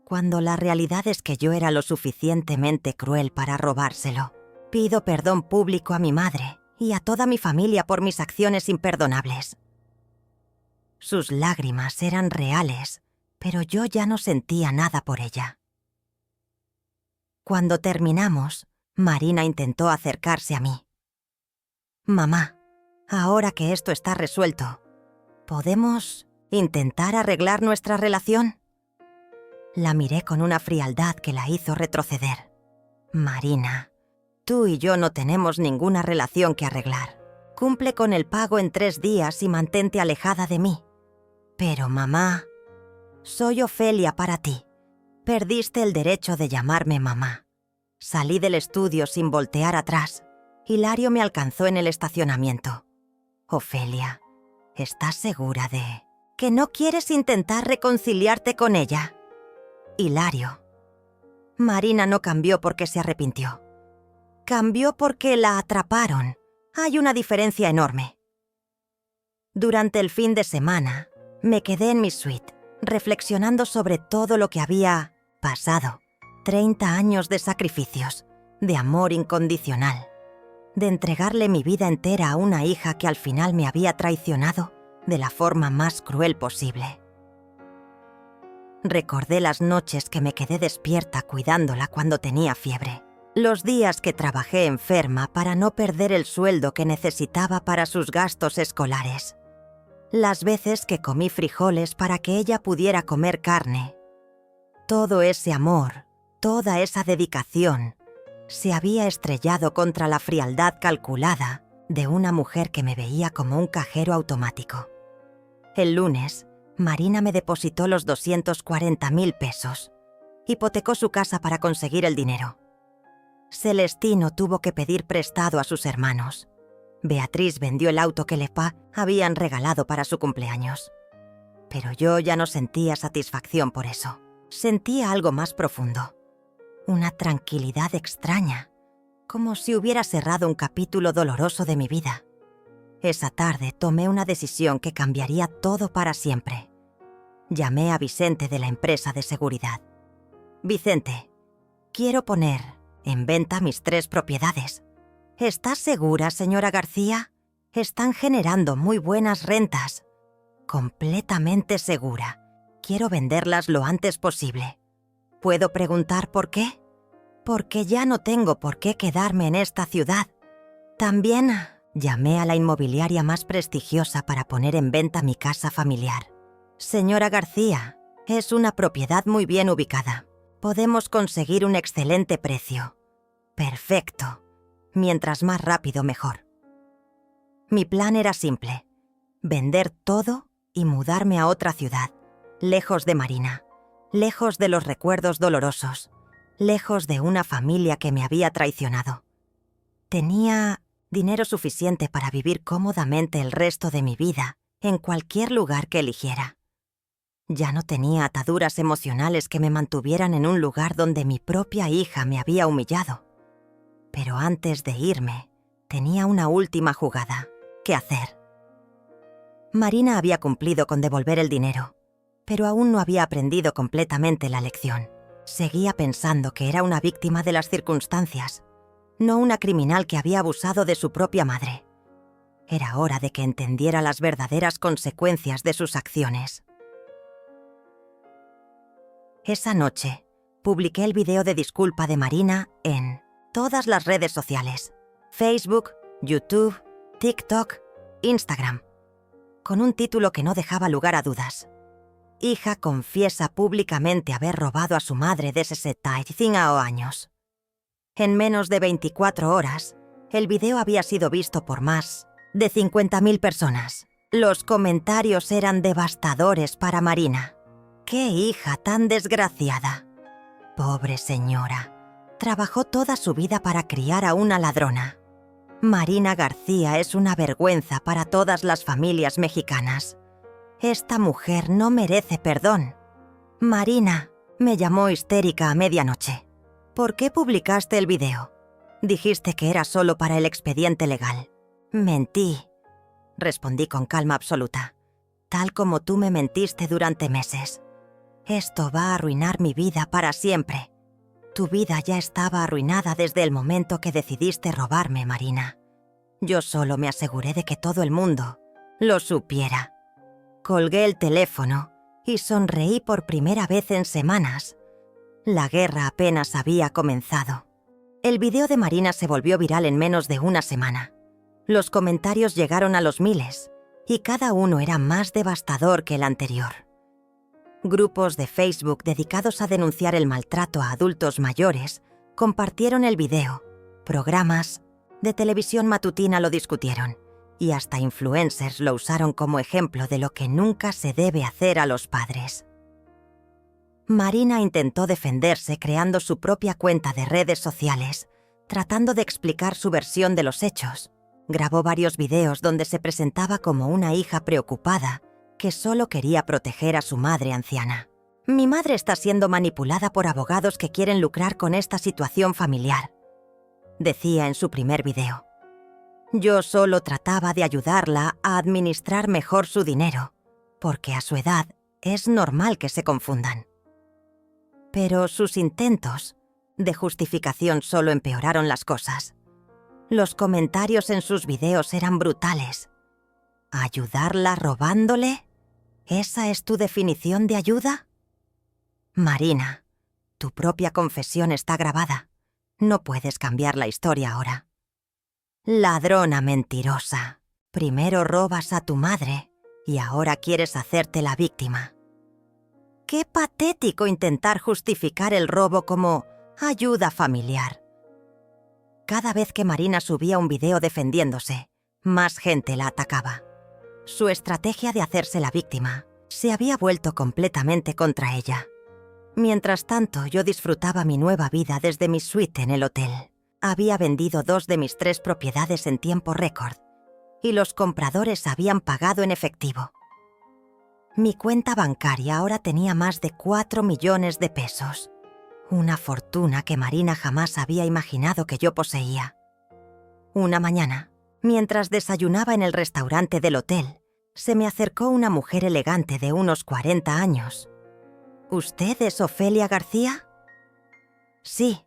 cuando la realidad es que yo era lo suficientemente cruel para robárselo. Pido perdón público a mi madre y a toda mi familia por mis acciones imperdonables. Sus lágrimas eran reales, pero yo ya no sentía nada por ella. Cuando terminamos, Marina intentó acercarse a mí. Mamá, ahora que esto está resuelto, ¿podemos intentar arreglar nuestra relación? La miré con una frialdad que la hizo retroceder. Marina, tú y yo no tenemos ninguna relación que arreglar. Cumple con el pago en 3 días y mantente alejada de mí. Pero mamá, soy Ofelia para ti. Perdiste el derecho de llamarme mamá. Salí del estudio sin voltear atrás. Hilario me alcanzó en el estacionamiento. Ofelia, ¿estás segura de que no quieres intentar reconciliarte con ella? Hilario. Marina no cambió porque se arrepintió. Cambió porque la atraparon. Hay una diferencia enorme. Durante el fin de semana, me quedé en mi suite, reflexionando sobre todo lo que había pasado. 30 años de sacrificios, de amor incondicional, de entregarle mi vida entera a una hija que al final me había traicionado de la forma más cruel posible. Recordé las noches que me quedé despierta cuidándola cuando tenía fiebre, los días que trabajé enferma para no perder el sueldo que necesitaba para sus gastos escolares, las veces que comí frijoles para que ella pudiera comer carne. Todo ese amor, toda esa dedicación, se había estrellado contra la frialdad calculada de una mujer que me veía como un cajero automático. El lunes, Marina me depositó los 240.000 pesos. Hipotecó su casa para conseguir el dinero. Celestino tuvo que pedir prestado a sus hermanos. Beatriz vendió el auto que Lepa habían regalado para su cumpleaños. Pero yo ya no sentía satisfacción por eso. Sentía algo más profundo. Una tranquilidad extraña, como si hubiera cerrado un capítulo doloroso de mi vida. Esa tarde tomé una decisión que cambiaría todo para siempre. Llamé a Vicente de la empresa de seguridad. Vicente, quiero poner en venta mis 3 propiedades. ¿Estás segura, señora García? Están generando muy buenas rentas. completamente segura. Quiero venderlas lo antes posible. ¿Puedo preguntar por qué? Porque ya no tengo por qué quedarme en esta ciudad. También llamé a la inmobiliaria más prestigiosa para poner en venta mi casa familiar. Señora García, es una propiedad muy bien ubicada. Podemos conseguir un excelente precio. Perfecto. Mientras más rápido, mejor. Mi plan era simple: vender todo y mudarme a otra ciudad, lejos de Marina, lejos de los recuerdos dolorosos, lejos de una familia que me había traicionado. Tenía dinero suficiente para vivir cómodamente el resto de mi vida en cualquier lugar que eligiera. Ya no tenía ataduras emocionales que me mantuvieran en un lugar donde mi propia hija me había humillado. Pero antes de irme, tenía una última jugada que hacer. Marina había cumplido con devolver el dinero, pero aún no había aprendido completamente la lección. Seguía pensando que era una víctima de las circunstancias, no una criminal que había abusado de su propia madre. Era hora de que entendiera las verdaderas consecuencias de sus acciones. Esa noche, publiqué el video de disculpa de Marina en todas las redes sociales: Facebook, YouTube, TikTok, Instagram, con un título que no dejaba lugar a dudas. Hija confiesa públicamente haber robado a su madre de 65 años. En menos de 24 horas, el video había sido visto por más de 50.000 personas. Los comentarios eran devastadores para Marina. ¡Qué hija tan desgraciada! Pobre señora. Trabajó toda su vida para criar a una ladrona. Marina García es una vergüenza para todas las familias mexicanas. Esta mujer no merece perdón. Marina, me llamó histérica a medianoche. ¿Por qué publicaste el video? Dijiste que era solo para el expediente legal. Mentí, respondí con calma absoluta, tal como tú me mentiste durante meses. Esto va a arruinar mi vida para siempre. Tu vida ya estaba arruinada desde el momento que decidiste robarme, Marina. Yo solo me aseguré de que todo el mundo lo supiera. Colgué el teléfono y sonreí por primera vez en semanas. La guerra apenas había comenzado. El video de Marina se volvió viral en menos de una semana. Los comentarios llegaron a los miles, y cada uno era más devastador que el anterior. Grupos de Facebook dedicados a denunciar el maltrato a adultos mayores compartieron el video. Programas de televisión matutina lo discutieron, y hasta influencers lo usaron como ejemplo de lo que nunca se debe hacer a los padres. Marina intentó defenderse creando su propia cuenta de redes sociales, tratando de explicar su versión de los hechos. Grabó varios videos donde se presentaba como una hija preocupada que solo quería proteger a su madre anciana. Mi madre está siendo manipulada por abogados que quieren lucrar con esta situación familiar, decía en su primer video. Yo solo trataba de ayudarla a administrar mejor su dinero, porque a su edad es normal que se confundan. Pero sus intentos de justificación solo empeoraron las cosas. Los comentarios en sus videos eran brutales. ¿Ayudarla robándole? ¿Esa es tu definición de ayuda? Marina, tu propia confesión está grabada. No puedes cambiar la historia ahora. Ladrona mentirosa. Primero robas a tu madre y ahora quieres hacerte la víctima. Qué patético intentar justificar el robo como ayuda familiar. Cada vez que Marina subía un video defendiéndose, más gente la atacaba. Su estrategia de hacerse la víctima se había vuelto completamente contra ella. Mientras tanto, yo disfrutaba mi nueva vida desde mi suite en el hotel. Había vendido 2 de mis 3 propiedades en tiempo récord, y los compradores habían pagado en efectivo. Mi cuenta bancaria ahora tenía más de 4 millones de pesos. Una fortuna que Marina jamás había imaginado que yo poseía. Una mañana, mientras desayunaba en el restaurante del hotel, se me acercó una mujer elegante de unos 40 años. ¿Usted es Ofelia García? Sí.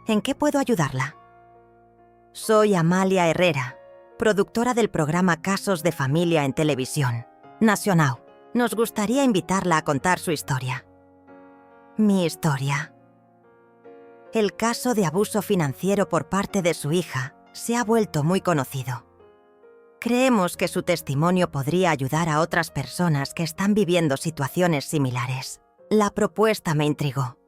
¿En qué puedo ayudarla? Soy Amalia Herrera, productora del programa Casos de Familia en televisión. Nacional, nos gustaría invitarla a contar su historia. Mi historia. El caso de abuso financiero por parte de su hija se ha vuelto muy conocido. Creemos que su testimonio podría ayudar a otras personas que están viviendo situaciones similares. La propuesta me intrigó.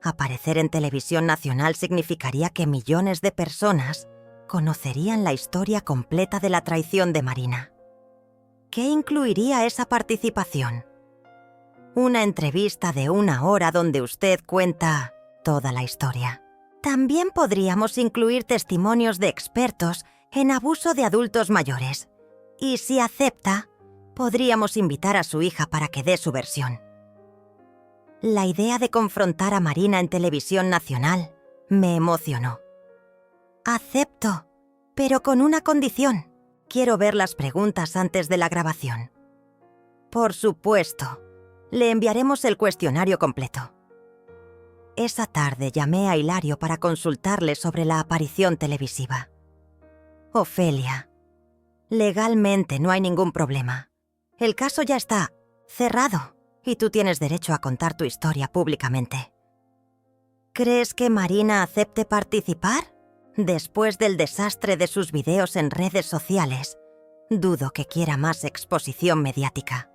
Aparecer en televisión nacional significaría que millones de personas conocerían la historia completa de la traición de Marina. ¿Qué incluiría esa participación? Una entrevista de 1 hora donde usted cuenta toda la historia. También podríamos incluir testimonios de expertos en abuso de adultos mayores. Y si acepta, podríamos invitar a su hija para que dé su versión. La idea de confrontar a Marina en televisión nacional me emocionó. Acepto, pero con una condición. Quiero ver las preguntas antes de la grabación. Por supuesto, le enviaremos el cuestionario completo. Esa tarde llamé a Hilario para consultarle sobre la aparición televisiva. Ofelia, legalmente no hay ningún problema. El caso ya está cerrado y tú tienes derecho a contar tu historia públicamente. ¿Crees que Marina acepte participar? Después del desastre de sus videos en redes sociales, dudo que quiera más exposición mediática.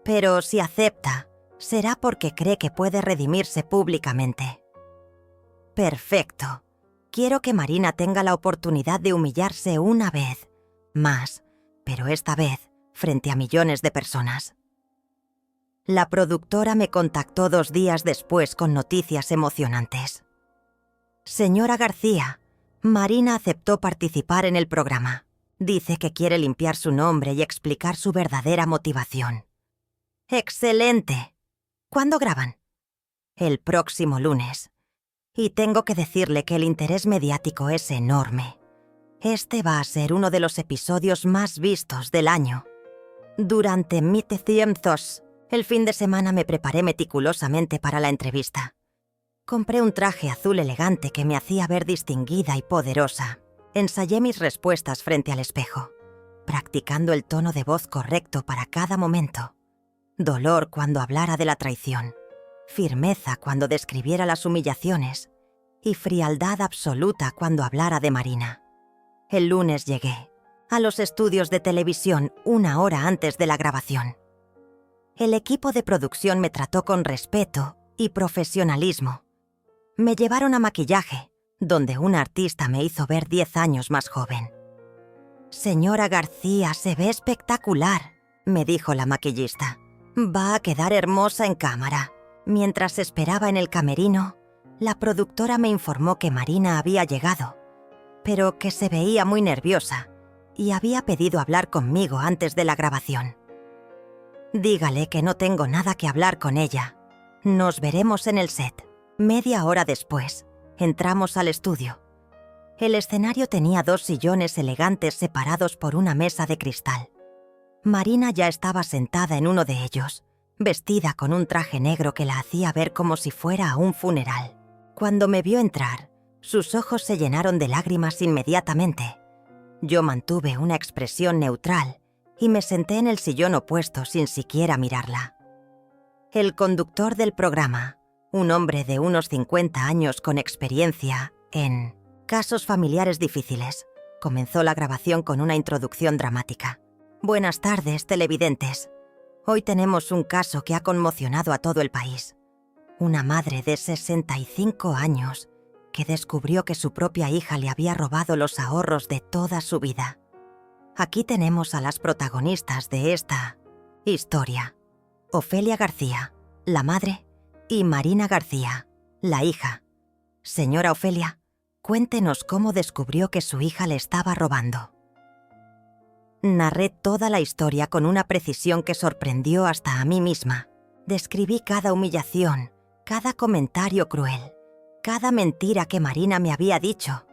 Pero si acepta, será porque cree que puede redimirse públicamente. Perfecto. Quiero que Marina tenga la oportunidad de humillarse una vez más, pero esta vez frente a millones de personas. La productora me contactó 2 días después con noticias emocionantes. Señora García, Marina aceptó participar en el programa. Dice que quiere limpiar su nombre y explicar su verdadera motivación. ¡Excelente! ¿Cuándo graban? El próximo lunes. Y tengo que decirle que el interés mediático es enorme. Este va a ser uno de los episodios más vistos del año. Durante mis tiempos, el fin de semana me preparé meticulosamente para la entrevista. Compré un traje azul elegante que me hacía ver distinguida y poderosa. Ensayé mis respuestas frente al espejo, practicando el tono de voz correcto para cada momento. Dolor cuando hablara de la traición, firmeza cuando describiera las humillaciones y frialdad absoluta cuando hablara de Marina. El lunes llegué a los estudios de televisión 1 hora antes de la grabación. El equipo de producción me trató con respeto y profesionalismo. Me llevaron a maquillaje, donde un artista me hizo ver 10 años más joven. «Señora García, se ve espectacular», me dijo la maquillista. «Va a quedar hermosa en cámara». Mientras esperaba en el camerino, la productora me informó que Marina había llegado, pero que se veía muy nerviosa y había pedido hablar conmigo antes de la grabación. «Dígale que no tengo nada que hablar con ella. Nos veremos en el set». Media hora después, entramos al estudio. El escenario tenía 2 sillones elegantes separados por una mesa de cristal. Marina ya estaba sentada en uno de ellos, vestida con un traje negro que la hacía ver como si fuera a un funeral. Cuando me vio entrar, sus ojos se llenaron de lágrimas inmediatamente. Yo mantuve una expresión neutral y me senté en el sillón opuesto sin siquiera mirarla. El conductor del programa, un hombre de unos 50 años con experiencia en casos familiares difíciles, comenzó la grabación con una introducción dramática. «Buenas tardes, televidentes. Hoy tenemos un caso que ha conmocionado a todo el país. Una madre de 65 años que descubrió que su propia hija le había robado los ahorros de toda su vida. Aquí tenemos a las protagonistas de esta historia. Ofelia García, la madre, y Marina García, la hija. Señora Ofelia, cuéntenos cómo descubrió que su hija le estaba robando». Narré toda la historia con una precisión que sorprendió hasta a mí misma. Describí cada humillación, cada comentario cruel, cada mentira que Marina me había dicho.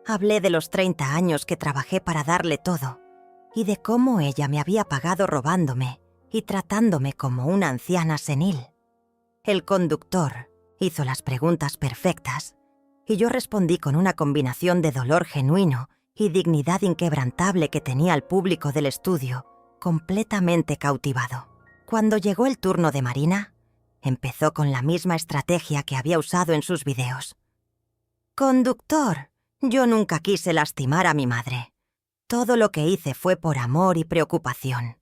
Hablé de los 30 años que trabajé para darle todo y de cómo ella me había pagado robándome y tratándome como una anciana senil. El conductor hizo las preguntas perfectas y yo respondí con una combinación de dolor genuino y dignidad inquebrantable que tenía el público del estudio completamente cautivado. Cuando llegó el turno de Marina, empezó con la misma estrategia que había usado en sus videos. «Conductor, yo nunca quise lastimar a mi madre. Todo lo que hice fue por amor y preocupación.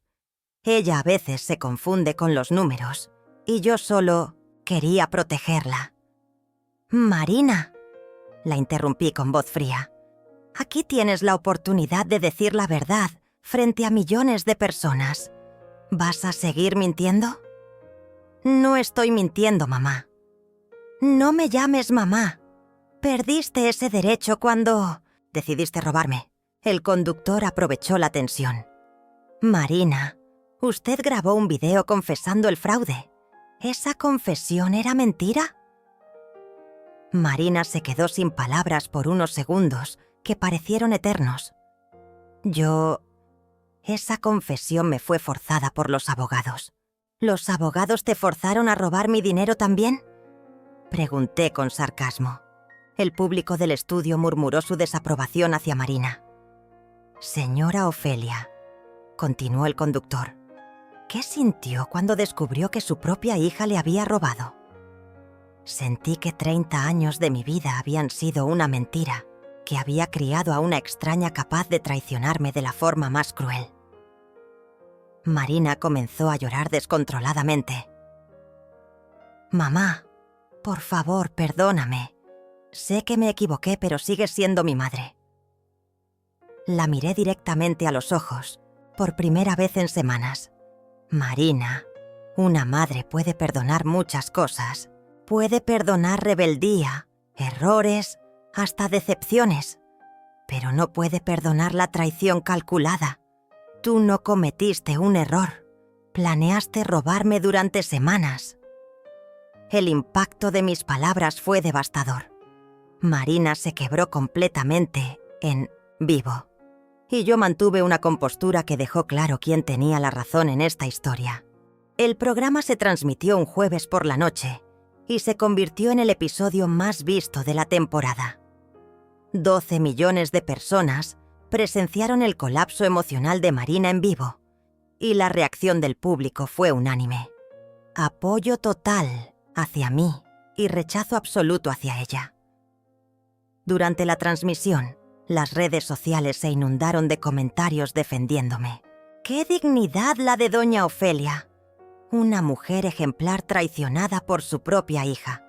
Ella a veces se confunde con los números y yo solo quería protegerla». «Marina», la interrumpí con voz fría, «aquí tienes la oportunidad de decir la verdad frente a millones de personas. ¿Vas a seguir mintiendo?» «No estoy mintiendo, mamá». «No me llames mamá. Perdiste ese derecho cuando decidiste robarme». El conductor aprovechó la tensión. «Marina, usted grabó un video confesando el fraude. ¿Esa confesión era mentira?» Marina se quedó sin palabras por unos segundos que parecieron eternos. Esa confesión me fue forzada por los abogados. ¿Los abogados te forzaron a robar mi dinero también?, pregunté con sarcasmo. El público del estudio murmuró su desaprobación hacia Marina. «Señora Ofelia», continuó el conductor, «¿qué sintió cuando descubrió que su propia hija le había robado?» Sentí que 30 años de mi vida habían sido una mentira, que había criado a una extraña capaz de traicionarme de la forma más cruel. Marina comenzó a llorar descontroladamente. «Mamá, por favor, perdóname. Sé que me equivoqué, pero sigues siendo mi madre». La miré directamente a los ojos, por primera vez en semanas. «Marina, una madre puede perdonar muchas cosas. Puede perdonar rebeldía, errores, hasta decepciones. Pero no puede perdonar la traición calculada. Tú no cometiste un error. Planeaste robarme durante semanas». El impacto de mis palabras fue devastador. Marina se quebró completamente en vivo. Y yo mantuve una compostura que dejó claro quién tenía la razón en esta historia. El programa se transmitió un jueves por la noche y se convirtió en el episodio más visto de la temporada. 12 millones de personas presenciaron el colapso emocional de Marina en vivo y la reacción del público fue unánime. Apoyo total hacia mí y rechazo absoluto hacia ella. Durante la transmisión, las redes sociales se inundaron de comentarios defendiéndome. ¡Qué dignidad la de doña Ofelia! Una mujer ejemplar traicionada por su propia hija.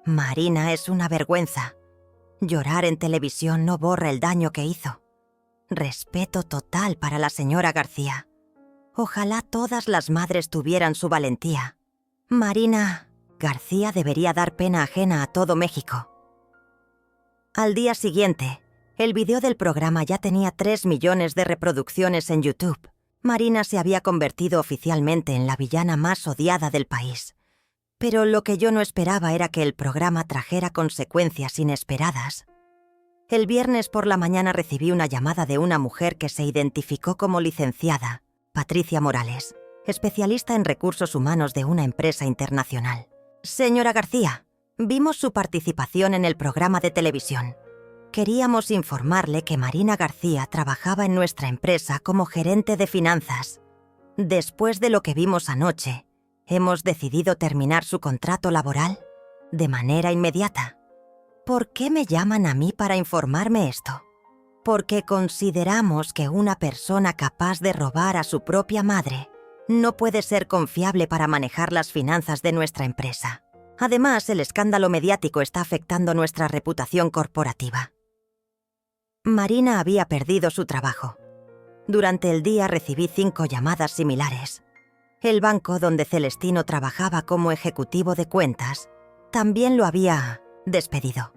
Marina es una vergüenza. Llorar en televisión no borra el daño que hizo. Respeto total para la señora García. Ojalá todas las madres tuvieran su valentía. Marina García debería dar pena ajena a todo México. Al día siguiente, el video del programa ya tenía 3 millones de reproducciones en YouTube. Marina se había convertido oficialmente en la villana más odiada del país. Pero lo que yo no esperaba era que el programa trajera consecuencias inesperadas. El viernes por la mañana recibí una llamada de una mujer que se identificó como licenciada, Patricia Morales, especialista en recursos humanos de una empresa internacional. «Señora García, vimos su participación en el programa de televisión. Queríamos informarle que Marina García trabajaba en nuestra empresa como gerente de finanzas. Después de lo que vimos anoche, hemos decidido terminar su contrato laboral de manera inmediata. ¿Por qué me llaman a mí para informarme esto? Porque consideramos que una persona capaz de robar a su propia madre no puede ser confiable para manejar las finanzas de nuestra empresa. Además, el escándalo mediático está afectando nuestra reputación corporativa». Marina había perdido su trabajo. Durante el día recibí 5 llamadas similares. El banco donde Celestino trabajaba como ejecutivo de cuentas también lo había despedido.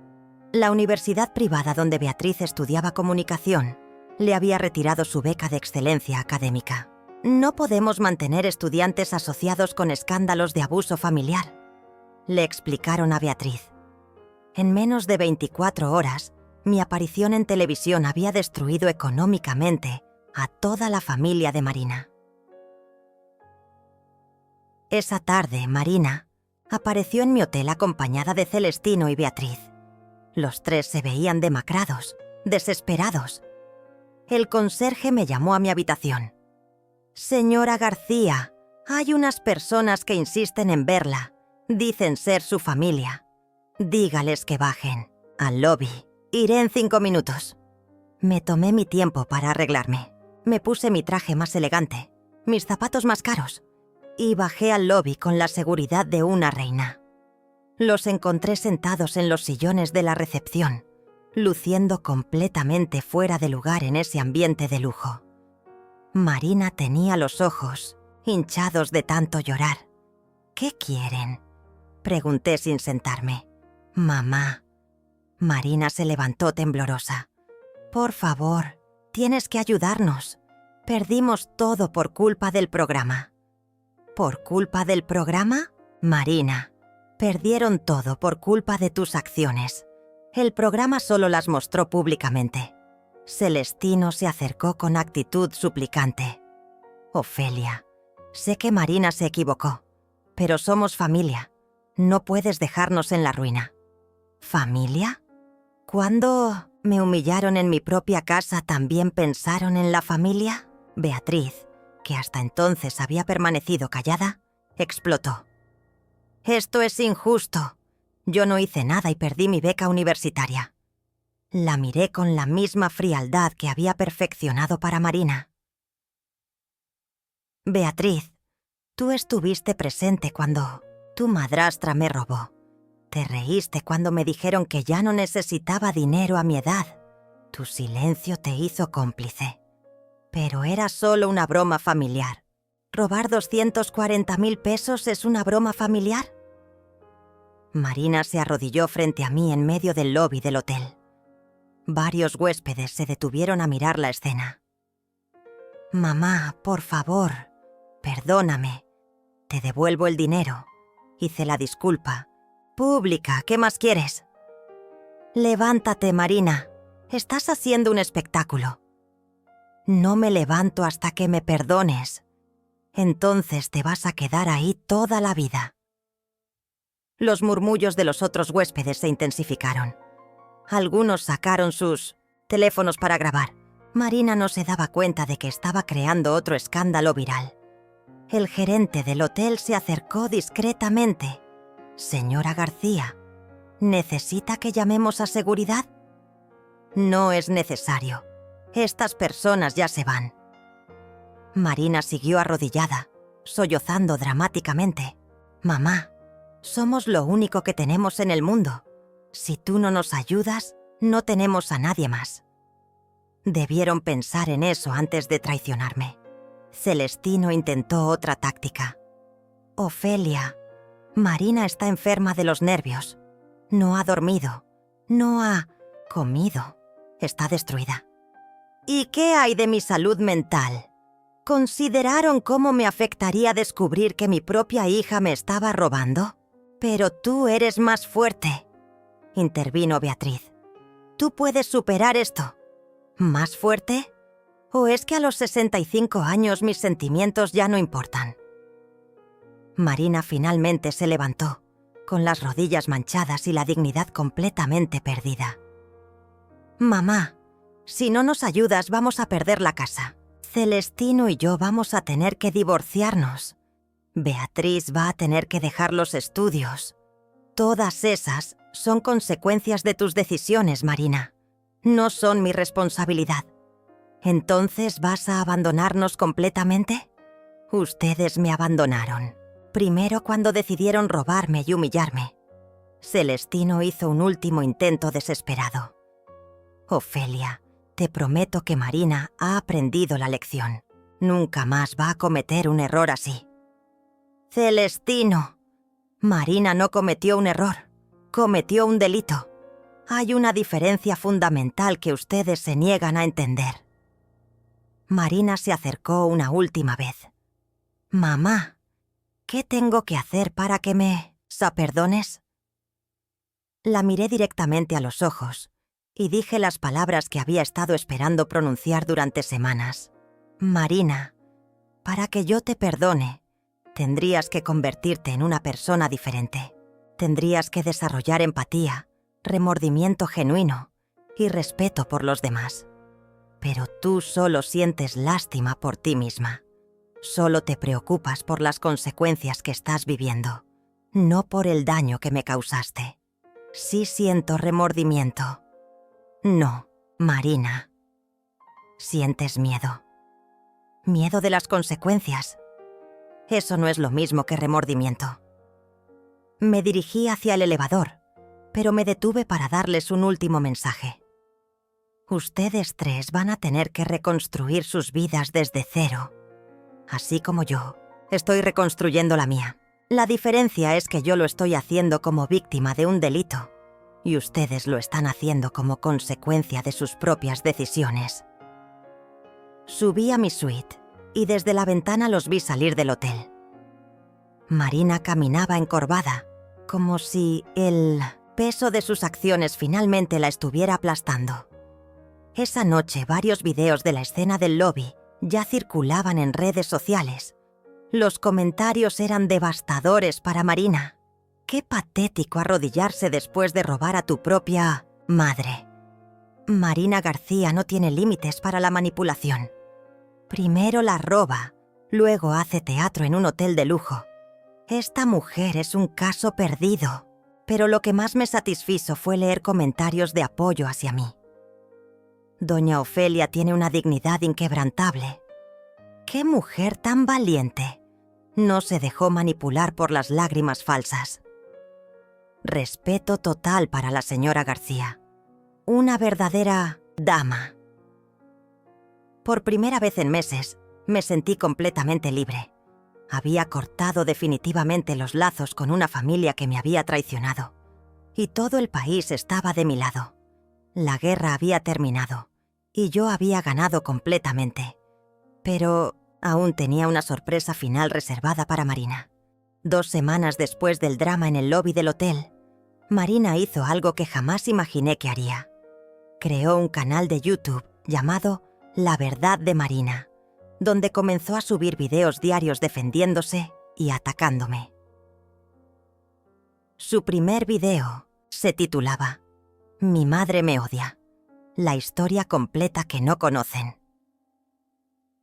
La universidad privada donde Beatriz estudiaba comunicación le había retirado su beca de excelencia académica. «No podemos mantener estudiantes asociados con escándalos de abuso familiar», le explicaron a Beatriz. En menos de 24 horas, mi aparición en televisión había destruido económicamente a toda la familia de Marina. Esa tarde, Marina apareció en mi hotel acompañada de Celestino y Beatriz. Los 3 se veían demacrados, desesperados. El conserje me llamó a mi habitación. Señora García, hay unas personas que insisten en verla. Dicen ser su familia. Dígales que bajen al lobby. Iré en 5 minutos. Me tomé mi tiempo para arreglarme. Me puse mi traje más elegante, mis zapatos más caros, y bajé al lobby con la seguridad de una reina. Los encontré sentados en los sillones de la recepción, luciendo completamente fuera de lugar en ese ambiente de lujo. Marina tenía los ojos hinchados de tanto llorar. ¿Qué quieren?, pregunté sin sentarme. Mamá. Marina se levantó temblorosa. Por favor, tienes que ayudarnos. Perdimos todo por culpa del programa. ¿Por culpa del programa? Marina, perdieron todo por culpa de tus acciones. El programa solo las mostró públicamente. Celestino se acercó con actitud suplicante. Ofelia, sé que Marina se equivocó, pero somos familia. No puedes dejarnos en la ruina. ¿Familia? ¿Cuándo me humillaron en mi propia casa también pensaron en la familia? Beatriz, que hasta entonces había permanecido callada, explotó. Esto es injusto. Yo no hice nada y perdí mi beca universitaria. La miré con la misma frialdad que había perfeccionado para Marina. Beatriz, tú estuviste presente cuando tu madrastra me robó. Te reíste cuando me dijeron que ya no necesitaba dinero a mi edad. Tu silencio te hizo cómplice. Pero era solo una broma familiar. ¿Robar 240.000 pesos es una broma familiar? Marina se arrodilló frente a mí en medio del lobby del hotel. Varios huéspedes se detuvieron a mirar la escena. Mamá, por favor, perdóname. Te devuelvo el dinero. Hice la disculpa. Pública, ¿qué más quieres? Levántate, Marina. Estás haciendo un espectáculo. No me levanto hasta que me perdones. Entonces te vas a quedar ahí toda la vida. Los murmullos de los otros huéspedes se intensificaron. Algunos sacaron sus teléfonos para grabar. Marina no se daba cuenta de que estaba creando otro escándalo viral. El gerente del hotel se acercó discretamente. Señora García, ¿necesita que llamemos a seguridad? No es necesario. Estas personas ya se van. Marina siguió arrodillada, sollozando dramáticamente. Mamá, somos lo único que tenemos en el mundo. Si tú no nos ayudas, no tenemos a nadie más. Debieron pensar en eso antes de traicionarme. Celestino intentó otra táctica. Ofelia, Marina está enferma de los nervios. No ha dormido. No ha comido. Está destruida. ¿Y qué hay de mi salud mental? ¿Consideraron cómo me afectaría descubrir que mi propia hija me estaba robando? Pero tú eres más fuerte, intervino Beatriz. Tú puedes superar esto. ¿Más fuerte? ¿O es que a los 65 años mis sentimientos ya no importan? Marina finalmente se levantó, con las rodillas manchadas y la dignidad completamente perdida. Mamá, si no nos ayudas vamos a perder la casa. Celestino y yo vamos a tener que divorciarnos. Beatriz va a tener que dejar los estudios. Todas esas son consecuencias de tus decisiones, Marina. No son mi responsabilidad. ¿Entonces vas a abandonarnos completamente? Ustedes me abandonaron. Primero cuando decidieron robarme y humillarme. Celestino hizo un último intento desesperado. Ofelia, te prometo que Marina ha aprendido la lección. Nunca más va a cometer un error así. Celestino, Marina no cometió un error, cometió un delito. Hay una diferencia fundamental que ustedes se niegan a entender. Marina se acercó una última vez. Mamá, ¿qué tengo que hacer para que me perdones? La miré directamente a los ojos y dije las palabras que había estado esperando pronunciar durante semanas. Marina, para que yo te perdone, tendrías que convertirte en una persona diferente. Tendrías que desarrollar empatía, remordimiento genuino y respeto por los demás. Pero tú solo sientes lástima por ti misma. Solo te preocupas por las consecuencias que estás viviendo, no por el daño que me causaste. Sí siento remordimiento. No, Marina. Sientes miedo. Miedo de las consecuencias. Eso no es lo mismo que remordimiento. Me dirigí hacia el elevador, pero me detuve para darles un último mensaje. Ustedes tres van a tener que reconstruir sus vidas desde cero, así como yo estoy reconstruyendo la mía. La diferencia es que yo lo estoy haciendo como víctima de un delito y ustedes lo están haciendo como consecuencia de sus propias decisiones. Subí a mi suite y desde la ventana los vi salir del hotel. Marina caminaba encorvada, como si el peso de sus acciones finalmente la estuviera aplastando. Esa noche varios videos de la escena del lobby ya circulaban en redes sociales. Los comentarios eran devastadores para Marina. Qué patético arrodillarse después de robar a tu propia madre. Marina García no tiene límites para la manipulación. Primero la roba, luego hace teatro en un hotel de lujo. Esta mujer es un caso perdido, pero lo que más me satisfizo fue leer comentarios de apoyo hacia mí. Doña Ofelia tiene una dignidad inquebrantable. ¡Qué mujer tan valiente! No se dejó manipular por las lágrimas falsas. Respeto total para la señora García. Una verdadera dama. Por primera vez en meses, me sentí completamente libre. Había cortado definitivamente los lazos con una familia que me había traicionado. Y todo el país estaba de mi lado. La guerra había terminado, y yo había ganado completamente. Pero aún tenía una sorpresa final reservada para Marina. 2 semanas después del drama en el lobby del hotel, Marina hizo algo que jamás imaginé que haría. Creó un canal de YouTube llamado La Verdad de Marina, donde comenzó a subir videos diarios defendiéndose y atacándome. Su primer video se titulaba Mi madre me odia, la historia completa que no conocen.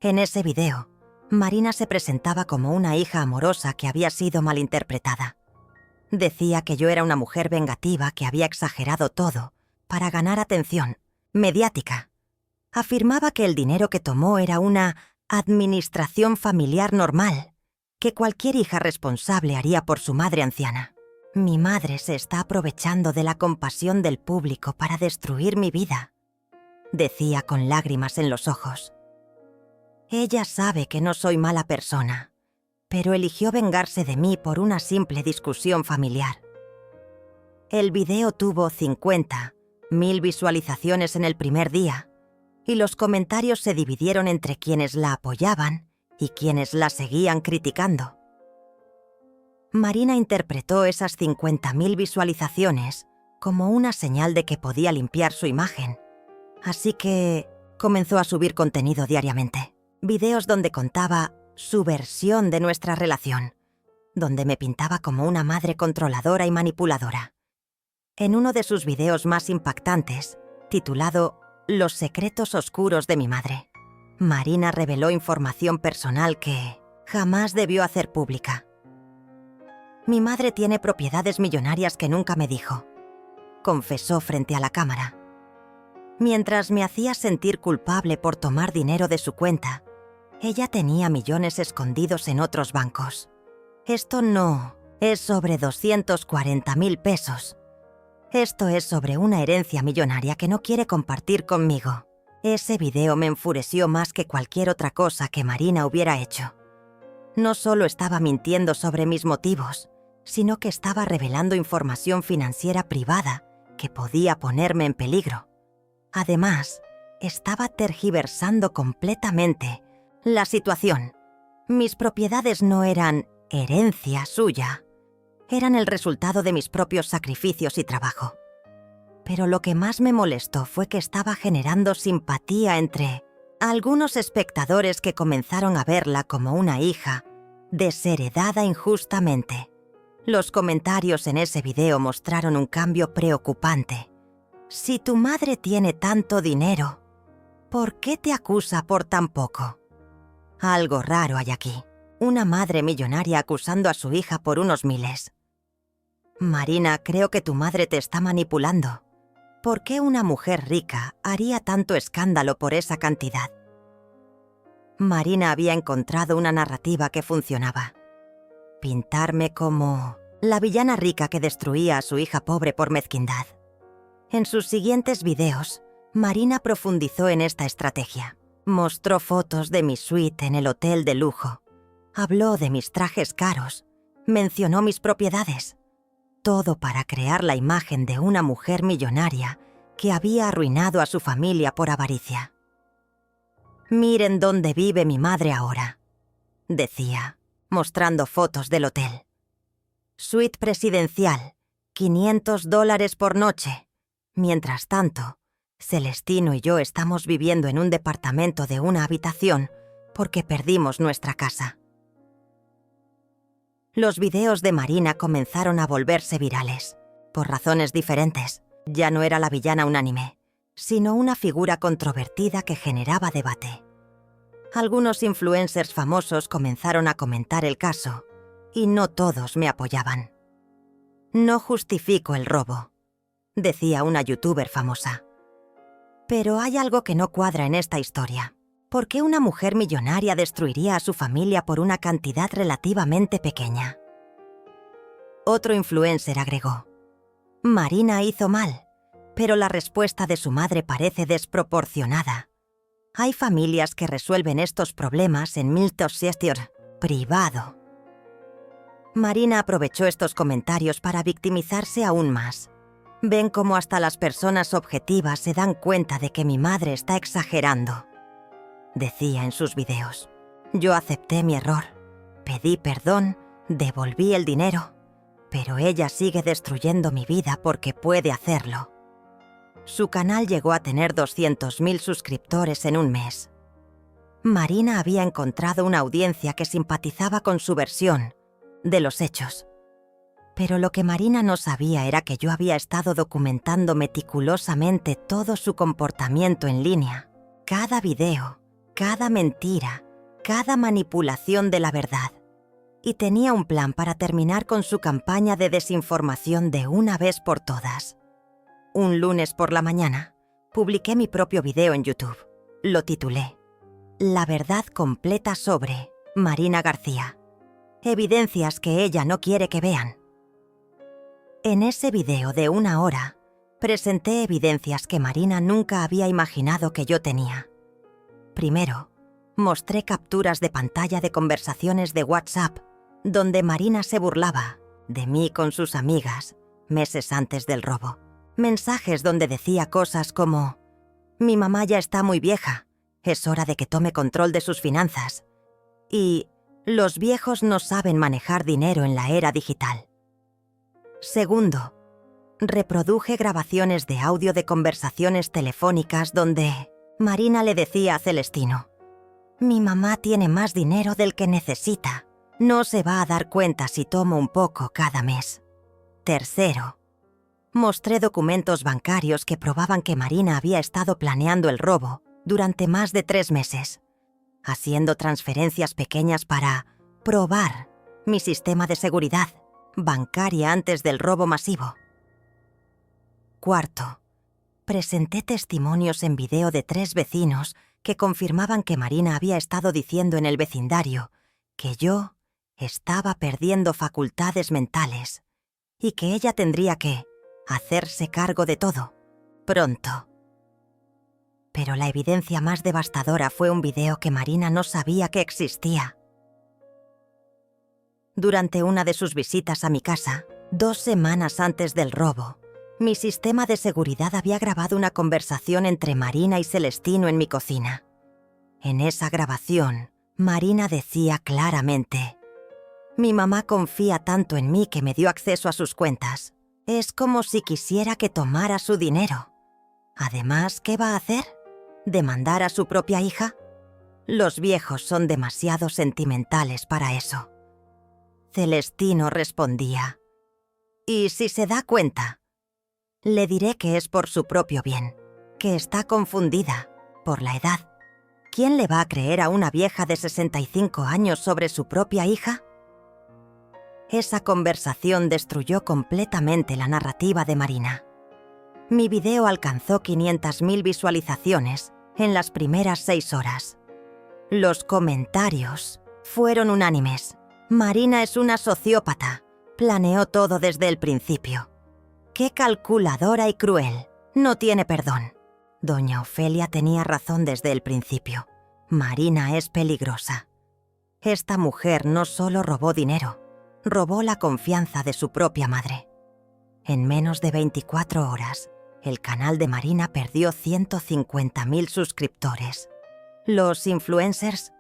En ese video, Marina se presentaba como una hija amorosa que había sido malinterpretada. Decía que yo era una mujer vengativa que había exagerado todo para ganar atención mediática. Afirmaba que el dinero que tomó era una administración familiar normal, que cualquier hija responsable haría por su madre anciana. Mi madre se está aprovechando de la compasión del público para destruir mi vida, decía con lágrimas en los ojos. Ella sabe que no soy mala persona, pero eligió vengarse de mí por una simple discusión familiar. El video tuvo 50.000 visualizaciones en el primer día, y los comentarios se dividieron entre quienes la apoyaban y quienes la seguían criticando. Marina interpretó esas 50.000 visualizaciones como una señal de que podía limpiar su imagen, así que comenzó a subir contenido diariamente. Videos donde contaba su versión de nuestra relación, donde me pintaba como una madre controladora y manipuladora. En uno de sus videos más impactantes, titulado Los secretos oscuros de mi madre, Marina reveló información personal que jamás debió hacer pública. Mi madre tiene propiedades millonarias que nunca me dijo, confesó frente a la cámara. Mientras me hacía sentir culpable por tomar dinero de su cuenta, ella tenía millones escondidos en otros bancos. Esto no es sobre 240.000 pesos. Esto es sobre una herencia millonaria que no quiere compartir conmigo. Ese video me enfureció más que cualquier otra cosa que Marina hubiera hecho. No solo estaba mintiendo sobre mis motivos, sino que estaba revelando información financiera privada que podía ponerme en peligro. Además, estaba tergiversando completamente la situación. Mis propiedades no eran herencia suya, eran el resultado de mis propios sacrificios y trabajo. Pero lo que más me molestó fue que estaba generando simpatía entre algunos espectadores que comenzaron a verla como una hija desheredada injustamente. Los comentarios en ese video mostraron un cambio preocupante. Si tu madre tiene tanto dinero, ¿por qué te acusa por tan poco? Algo raro hay aquí. Una madre millonaria acusando a su hija por unos miles. Marina, creo que tu madre te está manipulando. ¿Por qué una mujer rica haría tanto escándalo por esa cantidad? Marina había encontrado una narrativa que funcionaba. Pintarme como la villana rica que destruía a su hija pobre por mezquindad. En sus siguientes videos, Marina profundizó en esta estrategia. Mostró fotos de mi suite en el hotel de lujo. Habló de mis trajes caros. Mencionó mis propiedades. Todo para crear la imagen de una mujer millonaria que había arruinado a su familia por avaricia. «Miren dónde vive mi madre ahora», decía, mostrando fotos del hotel. «Suite presidencial, $500 por noche. Mientras tanto, Celestino y yo estamos viviendo en un departamento de una habitación porque perdimos nuestra casa». Los videos de Marina comenzaron a volverse virales, por razones diferentes. Ya no era la villana unánime, sino una figura controvertida que generaba debate. Algunos influencers famosos comenzaron a comentar el caso, y no todos me apoyaban. «No justifico el robo», decía una youtuber famosa. «Pero hay algo que no cuadra en esta historia. ¿Por qué una mujer millonaria destruiría a su familia por una cantidad relativamente pequeña?». Otro influencer agregó: «Marina hizo mal, pero la respuesta de su madre parece desproporcionada. Hay familias que resuelven estos problemas en Milton privado». Marina aprovechó estos comentarios para victimizarse aún más. «Ven cómo hasta las personas objetivas se dan cuenta de que mi madre está exagerando», decía en sus videos. «Yo acepté mi error, pedí perdón, devolví el dinero, pero ella sigue destruyendo mi vida porque puede hacerlo». Su canal llegó a tener 200.000 suscriptores en un mes. Marina había encontrado una audiencia que simpatizaba con su versión de los hechos. Pero lo que Marina no sabía era que yo había estado documentando meticulosamente todo su comportamiento en línea. Cada video, cada mentira, cada manipulación de la verdad. Y tenía un plan para terminar con su campaña de desinformación de una vez por todas. Un lunes por la mañana, publiqué mi propio video en YouTube. Lo titulé «La verdad completa sobre Marina García. Evidencias que ella no quiere que vean». En ese video de 1 hora, presenté evidencias que Marina nunca había imaginado que yo tenía. Primero, mostré capturas de pantalla de conversaciones de WhatsApp, donde Marina se burlaba de mí con sus amigas meses antes del robo. Mensajes donde decía cosas como: «Mi mamá ya está muy vieja, es hora de que tome control de sus finanzas», y «Los viejos no saben manejar dinero en la era digital». Segundo, reproduje grabaciones de audio de conversaciones telefónicas donde Marina le decía a Celestino: «Mi mamá tiene más dinero del que necesita. No se va a dar cuenta si tomo un poco cada mes». Tercero, mostré documentos bancarios que probaban que Marina había estado planeando el robo durante más de 3 meses, haciendo transferencias pequeñas para probar mi sistema de seguridad bancaria antes del robo masivo. Cuarto, presenté testimonios en video de 3 vecinos que confirmaban que Marina había estado diciendo en el vecindario que yo estaba perdiendo facultades mentales y que ella tendría que hacerse cargo de todo, pronto. Pero la evidencia más devastadora fue un video que Marina no sabía que existía. Durante una de sus visitas a mi casa, 2 semanas antes del robo, mi sistema de seguridad había grabado una conversación entre Marina y Celestino en mi cocina. En esa grabación, Marina decía claramente: «Mi mamá confía tanto en mí que me dio acceso a sus cuentas. Es como si quisiera que tomara su dinero. Además, ¿qué va a hacer? ¿Demandar a su propia hija? Los viejos son demasiado sentimentales para eso». Celestino respondía: «¿Y si se da cuenta? Le diré que es por su propio bien, que está confundida por la edad. ¿Quién le va a creer a una vieja de 65 años sobre su propia hija? Esa conversación destruyó completamente la narrativa de Marina. Mi video alcanzó 500.000 visualizaciones en las primeras 6 horas. Los comentarios fueron unánimes. Marina es una sociópata. Planeó todo desde el principio. ¡Qué calculadora y cruel! No tiene perdón. Doña Ofelia tenía razón desde el principio. Marina es peligrosa. Esta mujer no solo robó dinero, robó la confianza de su propia madre. En menos de 24 horas, el canal de Marina perdió 150.000 suscriptores. Los influencers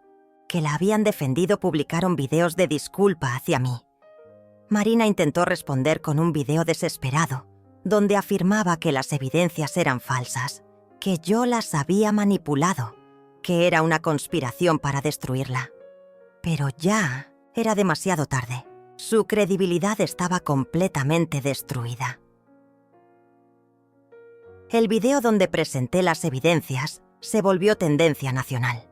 que la habían defendido publicaron videos de disculpa hacia mí. Marina intentó responder con un video desesperado, donde afirmaba que las evidencias eran falsas, que yo las había manipulado, que era una conspiración para destruirla. Pero ya era demasiado tarde. Su credibilidad estaba completamente destruida. El video donde presenté las evidencias se volvió tendencia nacional.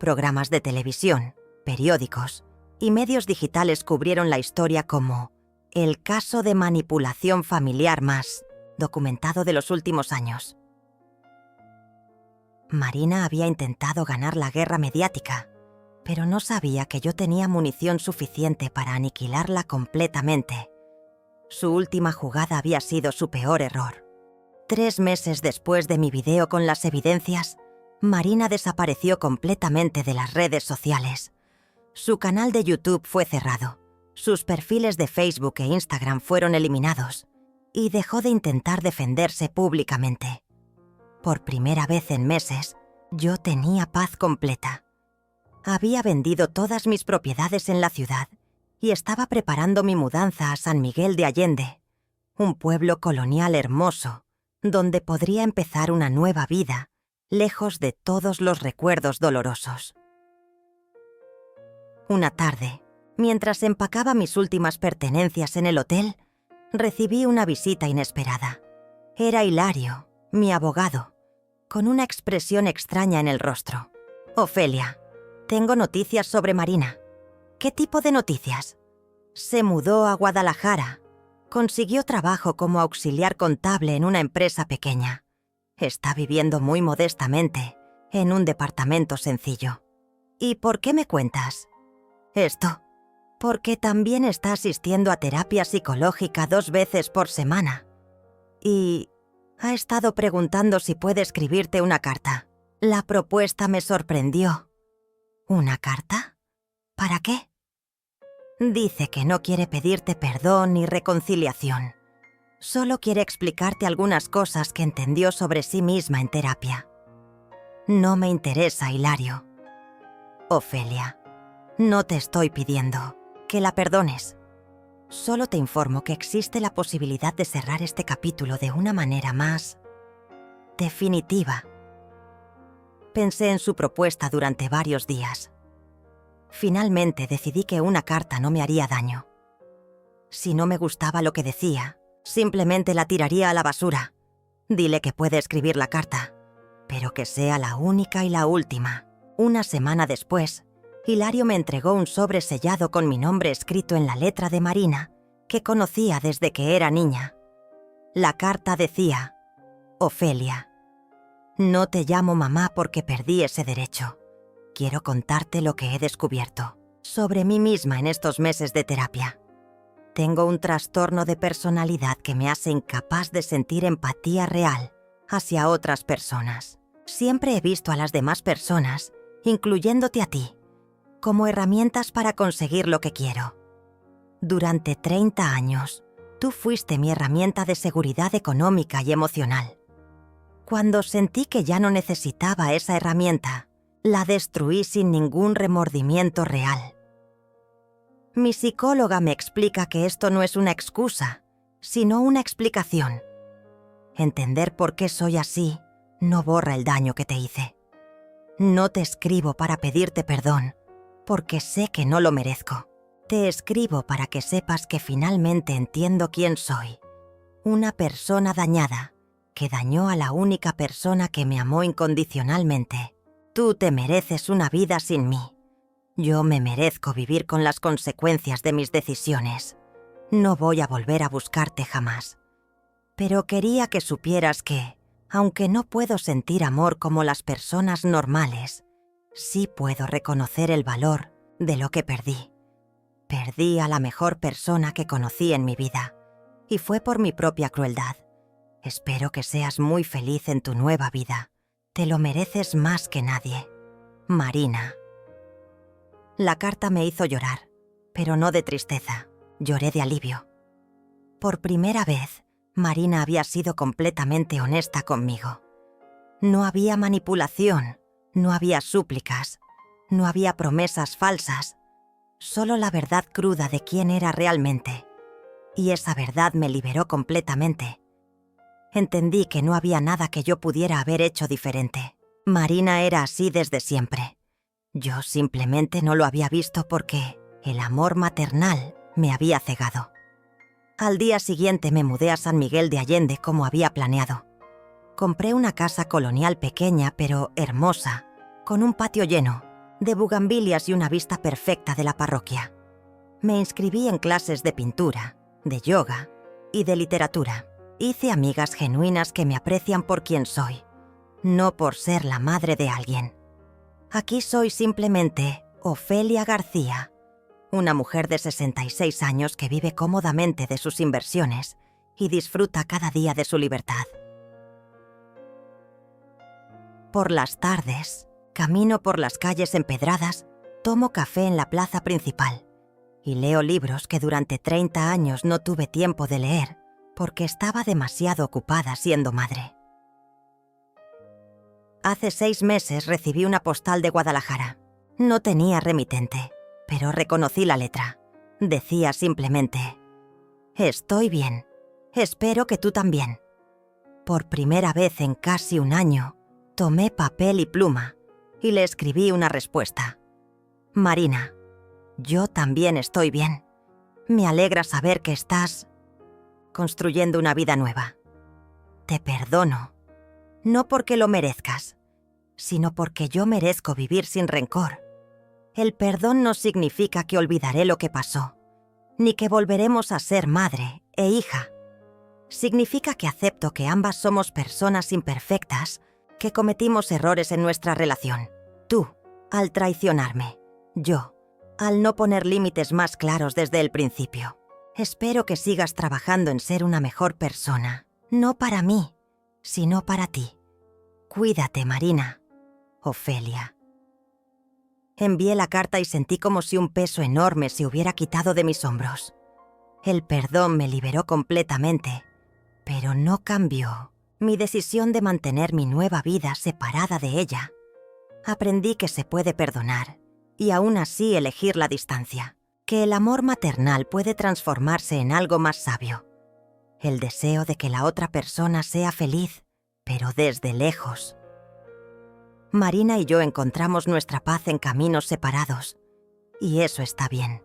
Programas de televisión, periódicos y medios digitales cubrieron la historia como el caso de manipulación familiar más documentado de los últimos años. Marina había intentado ganar la guerra mediática, pero no sabía que yo tenía munición suficiente para aniquilarla completamente. Su última jugada había sido su peor error. 3 meses después de mi video con las evidencias, Marina desapareció completamente de las redes sociales. Su canal de YouTube fue cerrado, sus perfiles de Facebook e Instagram fueron eliminados y dejó de intentar defenderse públicamente. Por primera vez en meses, yo tenía paz completa. Había vendido todas mis propiedades en la ciudad y estaba preparando mi mudanza a San Miguel de Allende, un pueblo colonial hermoso, donde podría empezar una nueva vida, lejos de todos los recuerdos dolorosos. Una tarde, mientras empacaba mis últimas pertenencias en el hotel, recibí una visita inesperada. Era Hilario, mi abogado, con una expresión extraña en el rostro. «Ofelia, tengo noticias sobre Marina». «¿Qué tipo de noticias?» «Se mudó a Guadalajara. Consiguió trabajo como auxiliar contable en una empresa pequeña. Está viviendo muy modestamente, en un departamento sencillo». «¿Y por qué me cuentas?» «Esto, porque también está asistiendo a terapia psicológica 2 veces por semana. Y ha estado preguntando si puede escribirte una carta. La propuesta me sorprendió». «¿Una carta? ¿Para qué?» «Dice que no quiere pedirte perdón ni reconciliación. Solo quiere explicarte algunas cosas que entendió sobre sí misma en terapia». «No me interesa, Hilario». «Ofelia, no te estoy pidiendo que la perdones. Solo te informo que existe la posibilidad de cerrar este capítulo de una manera más definitiva». Pensé en su propuesta durante varios días. Finalmente decidí que una carta no me haría daño. Si no me gustaba lo que decía, simplemente la tiraría a la basura. Dile que puede escribir la carta, pero que sea la única y la última. Una semana después, Hilario me entregó un sobre sellado con mi nombre escrito en la letra de Marina, que conocía desde que era niña. La carta decía: «Ofelia, no te llamo mamá porque perdí ese derecho. Quiero contarte lo que he descubierto sobre mí misma en estos meses de terapia. Tengo un trastorno de personalidad que me hace incapaz de sentir empatía real hacia otras personas. Siempre he visto a las demás personas, incluyéndote a ti, como herramientas para conseguir lo que quiero. Durante 30 años, tú fuiste mi herramienta de seguridad económica y emocional. Cuando sentí que ya no necesitaba esa herramienta, la destruí sin ningún remordimiento real. Mi psicóloga me explica que esto no es una excusa, sino una explicación. Entender por qué soy así no borra el daño que te hice. No te escribo para pedirte perdón, porque sé que no lo merezco. Te escribo para que sepas que finalmente entiendo quién soy. Una persona dañada, que dañó a la única persona que me amó incondicionalmente. Tú te mereces una vida sin mí. Yo me merezco vivir con las consecuencias de mis decisiones. No voy a volver a buscarte jamás. Pero quería que supieras que, aunque no puedo sentir amor como las personas normales, sí puedo reconocer el valor de lo que perdí. Perdí a la mejor persona que conocí en mi vida, y fue por mi propia crueldad. Espero que seas muy feliz en tu nueva vida. Te lo mereces más que nadie. Marina. La carta me hizo llorar, pero no de tristeza. Lloré de alivio. Por primera vez, Marina había sido completamente honesta conmigo. No había manipulación, no había súplicas, no había promesas falsas, solo la verdad cruda de quién era realmente. Y esa verdad me liberó completamente. Entendí que no había nada que yo pudiera haber hecho diferente. Marina era así desde siempre. Yo simplemente no lo había visto porque el amor maternal me había cegado. Al día siguiente me mudé a San Miguel de Allende como había planeado. Compré una casa colonial pequeña pero hermosa, con un patio lleno, de bugambilias y una vista perfecta de la parroquia. Me inscribí en clases de pintura, de yoga y de literatura. Hice amigas genuinas que me aprecian por quien soy, no por ser la madre de alguien. Aquí soy simplemente Ofelia García, una mujer de 66 años que vive cómodamente de sus inversiones y disfruta cada día de su libertad. Por las tardes, camino por las calles empedradas, tomo café en la plaza principal y leo libros que durante 30 años no tuve tiempo de leer porque estaba demasiado ocupada siendo madre. Hace 6 meses recibí una postal de Guadalajara. No tenía remitente, pero reconocí la letra. Decía simplemente: «Estoy bien. Espero que tú también». Por primera vez en casi un año, tomé papel y pluma y le escribí una respuesta. «Marina, yo también estoy bien. Me alegra saber que estás construyendo una vida nueva. Te perdono, no porque lo merezcas, sino porque yo merezco vivir sin rencor. El perdón no significa que olvidaré lo que pasó, ni que volveremos a ser madre e hija. Significa que acepto que ambas somos personas imperfectas, que cometimos errores en nuestra relación. Tú, al traicionarme. Yo, al no poner límites más claros desde el principio. Espero que sigas trabajando en ser una mejor persona, no para mí, sino para ti. Cuídate, Marina. Ofelia». Envié la carta y sentí como si un peso enorme se hubiera quitado de mis hombros. El perdón me liberó completamente, pero no cambió mi decisión de mantener mi nueva vida separada de ella. Aprendí que se puede perdonar y aún así elegir la distancia, que el amor maternal puede transformarse en algo más sabio. El deseo de que la otra persona sea feliz, pero desde lejos. Marina y yo encontramos nuestra paz en caminos separados, y eso está bien.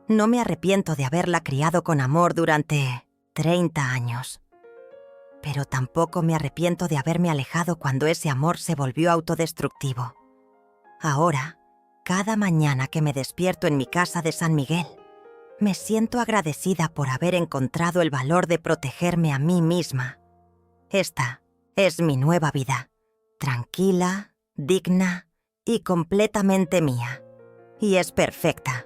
No me arrepiento de haberla criado con amor durante 30 años. Pero tampoco me arrepiento de haberme alejado cuando ese amor se volvió autodestructivo. Ahora, cada mañana que me despierto en mi casa de San Miguel, me siento agradecida por haber encontrado el valor de protegerme a mí misma. Esta es mi nueva vida, tranquila, digna y completamente mía. Y es perfecta.